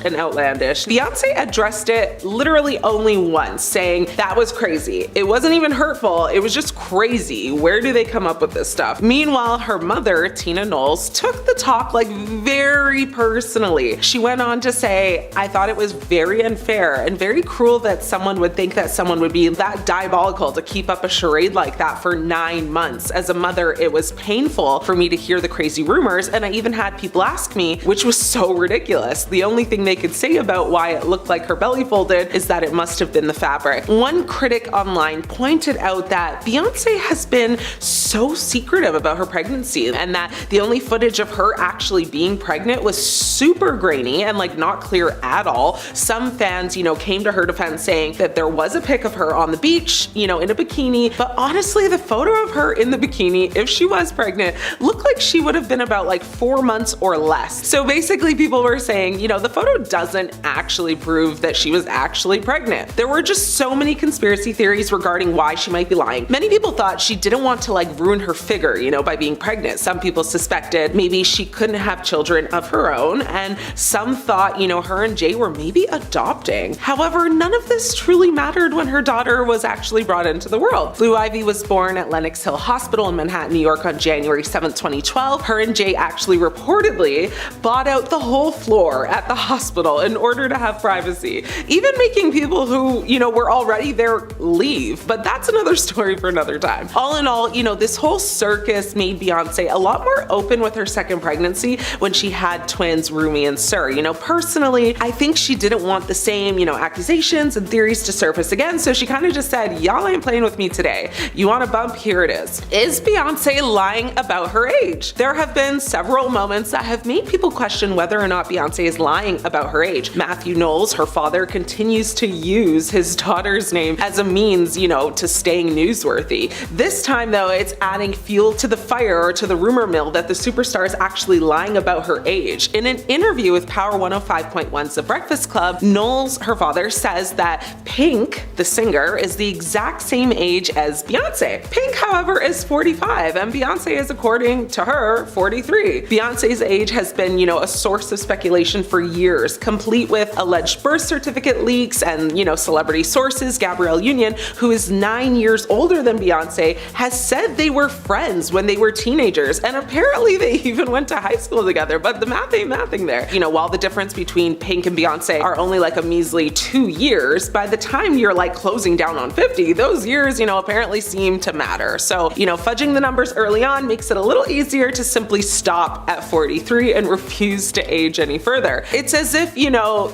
and outlandish. Beyonce addressed it literally only once, saying that was crazy. It wasn't even hurtful, it was just crazy. Where do they come up with this stuff? Meanwhile, her mother, Tina Knowles, took the talk like very personally. She went on to say, I thought it was very unfair and very cruel that someone would think that someone would be that diabolical to keep up a charade like that for 9 months. As a mother, it was painful for me to hear the crazy rumors, and I even had people ask me, which was so ridiculous. The only thing they could say about why it looked like her belly folded is that it must have been the fabric. One critic online pointed out that Beyonce has been so secretive about her pregnancy, and that the only footage of her actually being pregnant was super grainy and like not clear at all. Some fans, came to her defense saying that there was a pic of her on the beach, in a bikini, but honestly, the photo of her in the bikini, if she was pregnant, looked like she would have been about like 4 months or less. So basically people were saying, the photo doesn't actually prove that she was actually pregnant. There were just so many conspiracy theories regarding why she might be lying. Many people thought she didn't want to like ruin her figure, by being pregnant. Some people suspected maybe she couldn't have children of her own, and some thought, her and Jay were maybe adopting. However, none of this truly mattered when her daughter was actually brought into the world. Blue Ivy was born at Lenox Hill Hospital in Manhattan, New York on January 7th, 2012. Her and Jay actually reportedly bought out the whole floor at the hospital in order to have privacy, even making people who, were already there leave. But that's another story for another time. All in all, this whole circus made Beyonce a lot more open with her second pregnancy when she had twins Rumi and Sir. Personally, I think she didn't want the same, accusations and theories to surface again, so she kind of just said, y'all ain't playing with me today. You want a bump? Here it is. Is Beyonce lying about her age? There have been several moments that have made people question whether or not Beyonce is lying about her age. Matthew Knowles, her father, continues to use his daughter's name as a means, to staying newsworthy. This time though, it's adding fuel to the fire or to the rumor mill that the superstar is actually lying about her age. In an interview with Power 105.1's The Breakfast Club, Knowles, her father, says that Pink, the singer, is the exact same age as Beyonce. Pink, however, is 45 and Beyonce is, according to her, her 43. Beyonce's age has been, a source of speculation for years, complete with alleged birth certificate leaks and, celebrity sources. Gabrielle Union, who is 9 years older than Beyonce, has said they were friends when they were teenagers, and apparently they even went to high school together, but the math ain't mathing there. While the difference between Pink and Beyonce are only like a measly 2 years, by the time you're like closing down on 50, those years, apparently seem to matter. So, fudging the numbers early on makes it a little easier to simply stop at 43 and refuse to age any further. It's as if,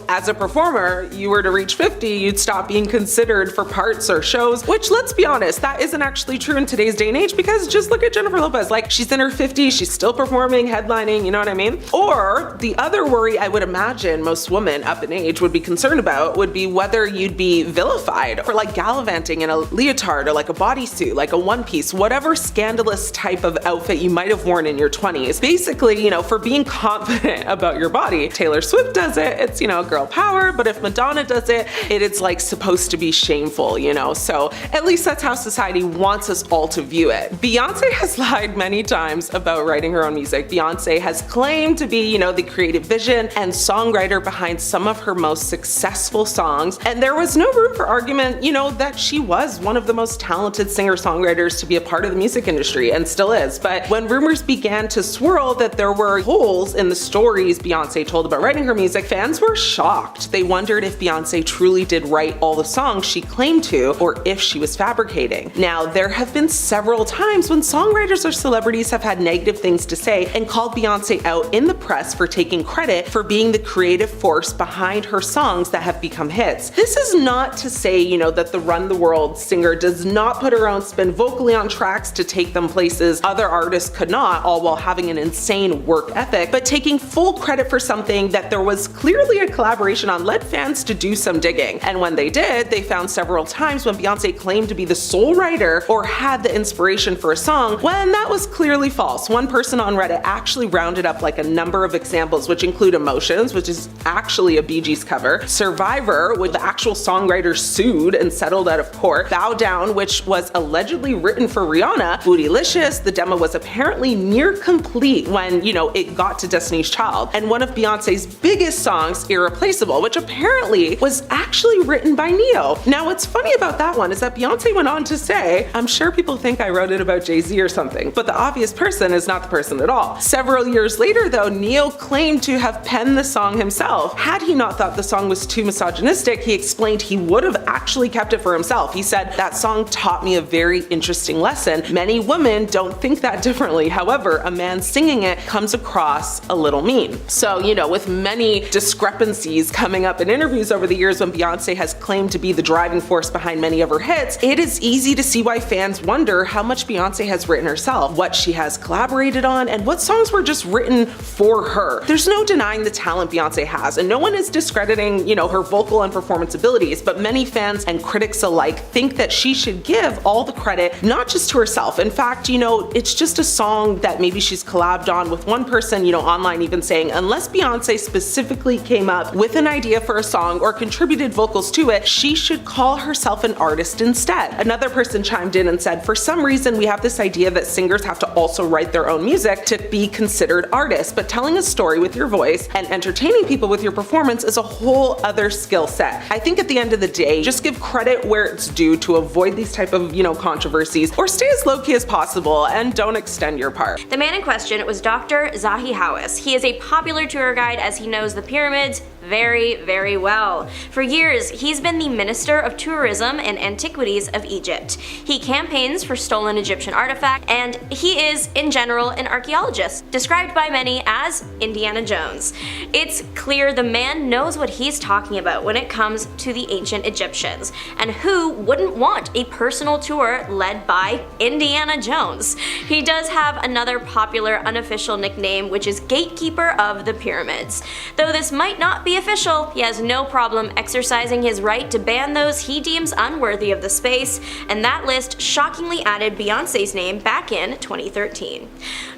as a performer, you were to reach 50, you'd stop being considered for parts or shows, which, let's be honest, that isn't actually true in today's day and age, because just look at Jennifer Lopez. Like, she's in her 50s, she's still performing, headlining, you know what I mean? Or the other worry I would imagine most women up in age would be concerned about would be whether you'd be vilified for like gallivanting in a leotard or like a bodysuit, like a one piece, whatever scandalous type of outfit you might have worn in your 20s. Basically, for being confident about your body. Taylor Swift does it, it's, girl power, but if Madonna does it, it's like supposed to be shameful, So at least that's how society wants us all to view it. Beyonce has lied many times about writing her own music. Beyonce has claimed to be, the creative vision and songwriter behind some of her most successful songs, and there was no room for argument, that she was one of the most talented singer-songwriters to be a part of the music industry, and still is. But when rumors began to swirl that there were holes in the stories Beyonce told about writing her music, fans were shocked. They wondered if Beyonce truly did write all the songs she claimed to, or if she was fabricating. Now, there have been several times when songwriters or celebrities have had negative things to say and called Beyonce out in the press for taking credit for being the creative force behind her songs that have become hits. This is not to say, that the Run the World singer does not put her own spin vocally on tracks to take them places other artists could not, all while having an insane work ethic, but taking full credit for something that there was clearly a collaboration on led fans to do some digging. And when they did, they found several times when Beyonce claimed to be the sole writer or had the inspiration for a song, when that was clearly false. One person on Reddit actually rounded up like a number of examples, which include Emotions, which is actually a Bee Gees cover, Survivor, with the actual songwriter sued and settled out of court, Bow Down, which was allegedly written for Rihanna, Bootylicious, the demo was apparently near complete when, it got to Destiny's Child, and one of Beyonce's biggest songs, Irreplaceable, which apparently was actually written by Neo. Now, what's funny about that one is that Beyonce went on to say, "I'm sure people think I wrote it about Jay-Z or something, but the obvious person is not the person at all." Several years later, though, Neo claimed to have penned the song himself. Had he not thought the song was too misogynistic, he explained he would have actually kept it for himself. He said, "That song taught me a very interesting lesson. Many women don't think that differently. However, a man singing it comes across a little mean." So, with many discrepancies coming up in interviews over the years when Beyonce has claimed to be the driving force behind many of her hits, it is easy to see why fans wonder how much Beyonce has written herself, what she has collaborated on, and what songs were just written for her. There's no denying the talent Beyonce has, and no one is discrediting, her vocal and performance abilities, but many fans and critics alike think that she should give all the credit, not just to herself. In fact, it's just a song that maybe she's collabed on with one person, online even saying, unless Beyonce specifically came up with an idea for a song or contributed vocals to it, she should call herself an artist instead. Another person chimed in and said, "For some reason, we have this idea that singers have to also write their own music to be considered artists, but telling a story with your voice and entertaining people with your performance is a whole other skill set. I think at the end of the day, just give credit where it's due to avoid these type of, controversies, or stay as low-key as possible and don't extend your part." The man in question was Dr. Zahi Hawass. He is a popular tour guide as he knows the pyramids very, very well. For years, he's been the Minister of Tourism and Antiquities of Egypt. He campaigns for stolen Egyptian artifacts, and he is, in general, an archaeologist, described by many as Indiana Jones. It's clear the man knows what he's talking about when it comes to the ancient Egyptians, and who wouldn't want a personal tour led by Indiana Jones? He does have another popular unofficial nickname, which is Gatekeeper of the Pyramids. Though this might not be the official, he has no problem exercising his right to ban those he deems unworthy of the space, and that list shockingly added Beyonce's name back in 2013.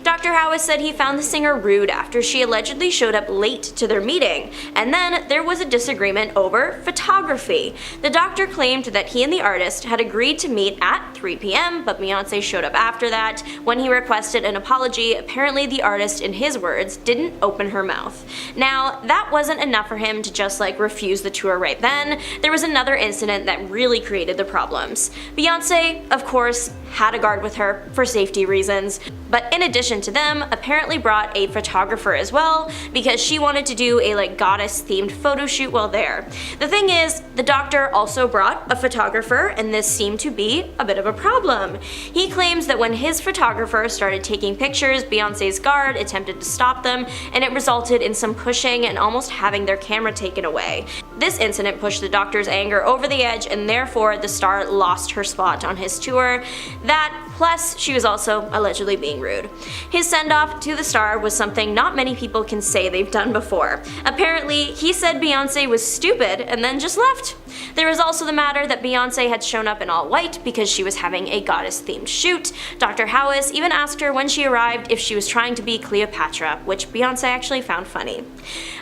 Dr. Howes said he found the singer rude after she allegedly showed up late to their meeting, and then there was a disagreement over photography. The doctor claimed that he and the artist had agreed to meet at 3 p.m., but Beyonce showed up after that. When he requested an apology, apparently the artist, in his words, didn't open her mouth. Now, that wasn't enough for him to just refuse the tour right then. There was another incident that really created the problems. Beyonce, of course, had a guard with her for safety reasons, but in addition to them, apparently brought a photographer as well because she wanted to do a goddess-themed photo shoot while there. The thing is, the doctor also brought a photographer, and this seemed to be a bit of a problem. He claims that when his photographer started taking pictures, Beyonce's guard attempted to stop them, and it resulted in some pushing and almost having their camera taken away. This incident pushed the doctor's anger over the edge, and therefore the star lost her spot on his tour. That, plus she was also allegedly being rude. His send-off to the star was something not many people can say they've done before. Apparently, he said Beyonce was stupid and then just left. There was also the matter that Beyonce had shown up in all white because she was having a goddess-themed shoot. Dr. Howes even asked her when she arrived if she was trying to be Cleopatra, which Beyonce actually found funny.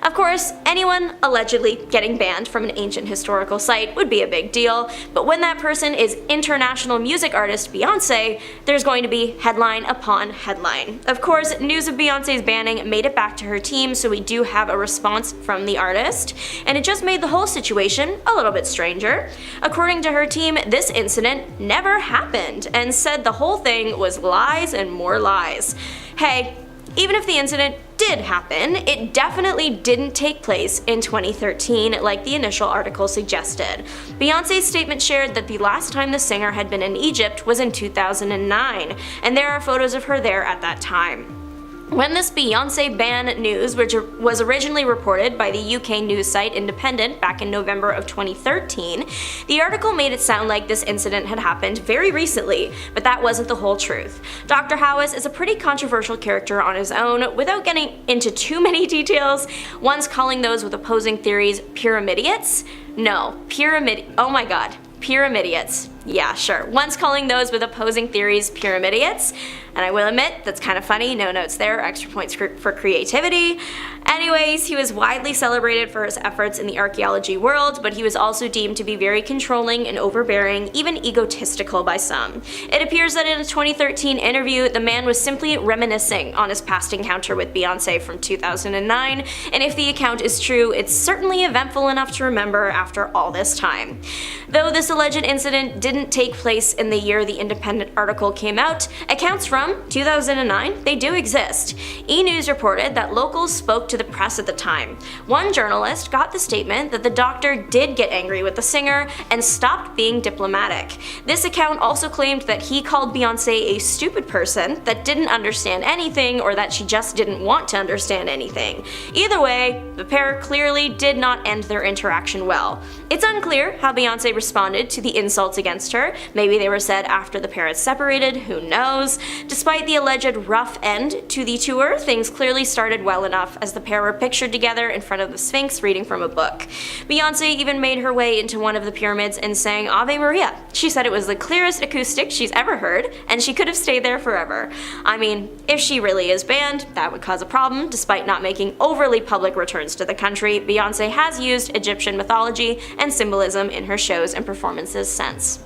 Of course, anyone allegedly getting banned from an ancient historical site would be a big deal, but when that person is international music artist Beyonce, there's going to be headline upon headline. Of course, news of Beyonce's banning made it back to her team, so we do have a response from the artist, and it just made the whole situation a little bit stranger. According to her team, this incident never happened, and said the whole thing was lies and more lies. Hey, even if the incident did happen, it definitely didn't take place in 2013 like the initial article suggested. Beyonce's statement shared that the last time the singer had been in Egypt was in 2009, and there are photos of her there at that time. When this Beyonce ban news, which was originally reported by the UK news site Independent back in November of 2013, the article made it sound like this incident had happened very recently, but that wasn't the whole truth. Dr. Howes is a pretty controversial character on his own, without getting into too many details, once calling those with opposing theories pyramidiates. Oh my god. Pyramidiates. Yeah, sure. Once calling those with opposing theories pyramidiates, and I will admit, that's kind of funny, no notes there, extra points for creativity. Anyways, he was widely celebrated for his efforts in the archaeology world, but he was also deemed to be very controlling and overbearing, even egotistical by some. It appears that in a 2013 interview, the man was simply reminiscing on his past encounter with Beyonce from 2009, and if the account is true, it's certainly eventful enough to remember after all this time. Though this alleged incident didn't take place in the year the Independent article came out, accounts from 2009, they do exist. E! News reported that locals spoke to the press at the time. One journalist got the statement that the doctor did get angry with the singer and stopped being diplomatic. This account also claimed that he called Beyonce a stupid person that didn't understand anything, or that she just didn't want to understand anything. Either way, the pair clearly did not end their interaction well. It's unclear how Beyonce responded to the insults against her. Maybe they were said after the pair had separated, who knows. Despite the alleged rough end to the tour, things clearly started well enough as the pair were pictured together in front of the Sphinx reading from a book. Beyonce even made her way into one of the pyramids and sang Ave Maria. She said it was the clearest acoustic she's ever heard, and she could have stayed there forever. I mean, if she really is banned, that would cause a problem. Despite not making overly public returns to the country, Beyonce has used Egyptian mythology and symbolism in her shows and performances since.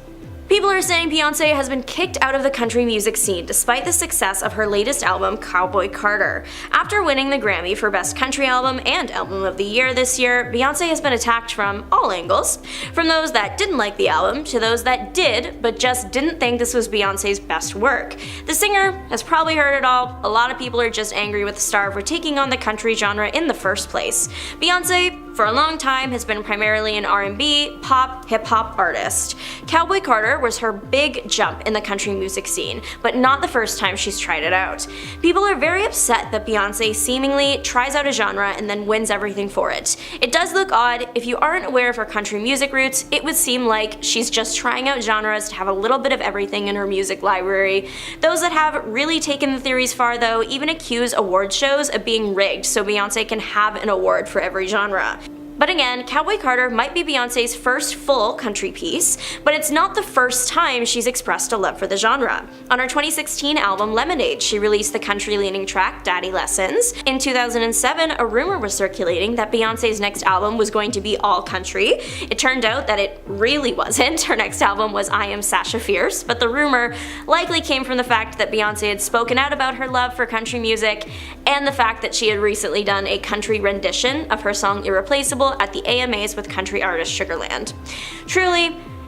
People are saying Beyonce has been kicked out of the country music scene despite the success of her latest album, Cowboy Carter. After winning the Grammy for Best Country Album and Album of the Year this year, Beyonce has been attacked from all angles. From those that didn't like the album, to those that did, but just didn't think this was Beyonce's best work. The singer has probably heard it all. A lot of people are just angry with the star for taking on the country genre in the first place. Beyonce, for a long time, has been primarily an R&B, pop, hip-hop artist. Cowboy Carter was her big jump in the country music scene, but not the first time she's tried it out. People are very upset that Beyonce seemingly tries out a genre and then wins everything for it. It does look odd. If you aren't aware of her country music roots, it would seem like she's just trying out genres to have a little bit of everything in her music library. Those that have really taken the theories far, though, even accuse award shows of being rigged so Beyonce can have an award for every genre. But again, Cowboy Carter might be Beyonce's first full country piece, but it's not the first time she's expressed a love for the genre. On her 2016 album Lemonade, she released the country-leaning track Daddy Lessons. In 2007, a rumor was circulating that Beyonce's next album was going to be all country. It turned out that it really wasn't. Her next album was I Am Sasha Fierce, but the rumor likely came from the fact that Beyonce had spoken out about her love for country music and the fact that she had recently done a country rendition of her song Irreplaceable at the AMAs with country artist Sugarland. Truly,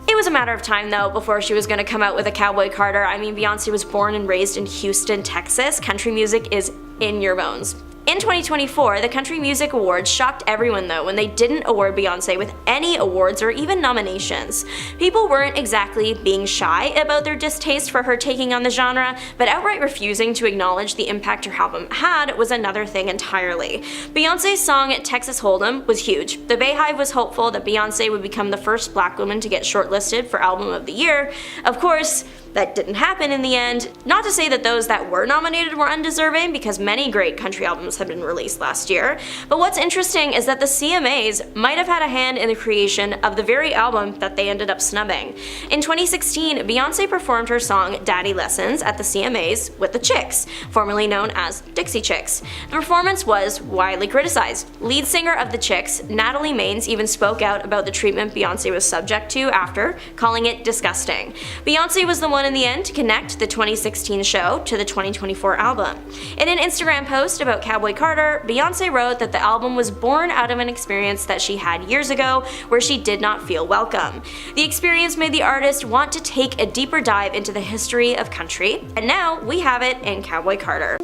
it was a matter of time though before she was going to come out with a Cowboy Carter. I mean, Beyonce was born and raised in Houston, Texas. Country music is in your bones. In 2024, the Country Music Awards shocked everyone though when they didn't award Beyonce with any awards or even nominations. People weren't exactly being shy about their distaste for her taking on the genre, but outright refusing to acknowledge the impact her album had was another thing entirely. Beyonce's song Texas Hold'em was huge. The Beyhive was hopeful that Beyonce would become the first black woman to get shortlisted for Album of the Year. Of course, that didn't happen in the end. Not to say that those that were nominated were undeserving, because many great country albums have been released last year, but what's interesting is that the CMAs might have had a hand in the creation of the very album that they ended up snubbing. In 2016, Beyonce performed her song Daddy Lessons at the CMAs with the Chicks, formerly known as Dixie Chicks. The performance was widely criticized. Lead singer of the Chicks, Natalie Maines, even spoke out about the treatment Beyonce was subject to after, calling it disgusting. Beyonce was the one in the end to connect the 2016 show to the 2024 album. In an Instagram post about Cowboy Carter, Beyonce wrote that the album was born out of an experience that she had years ago where she did not feel welcome. The experience made the artist want to take a deeper dive into the history of country, and now we have it in Cowboy Carter.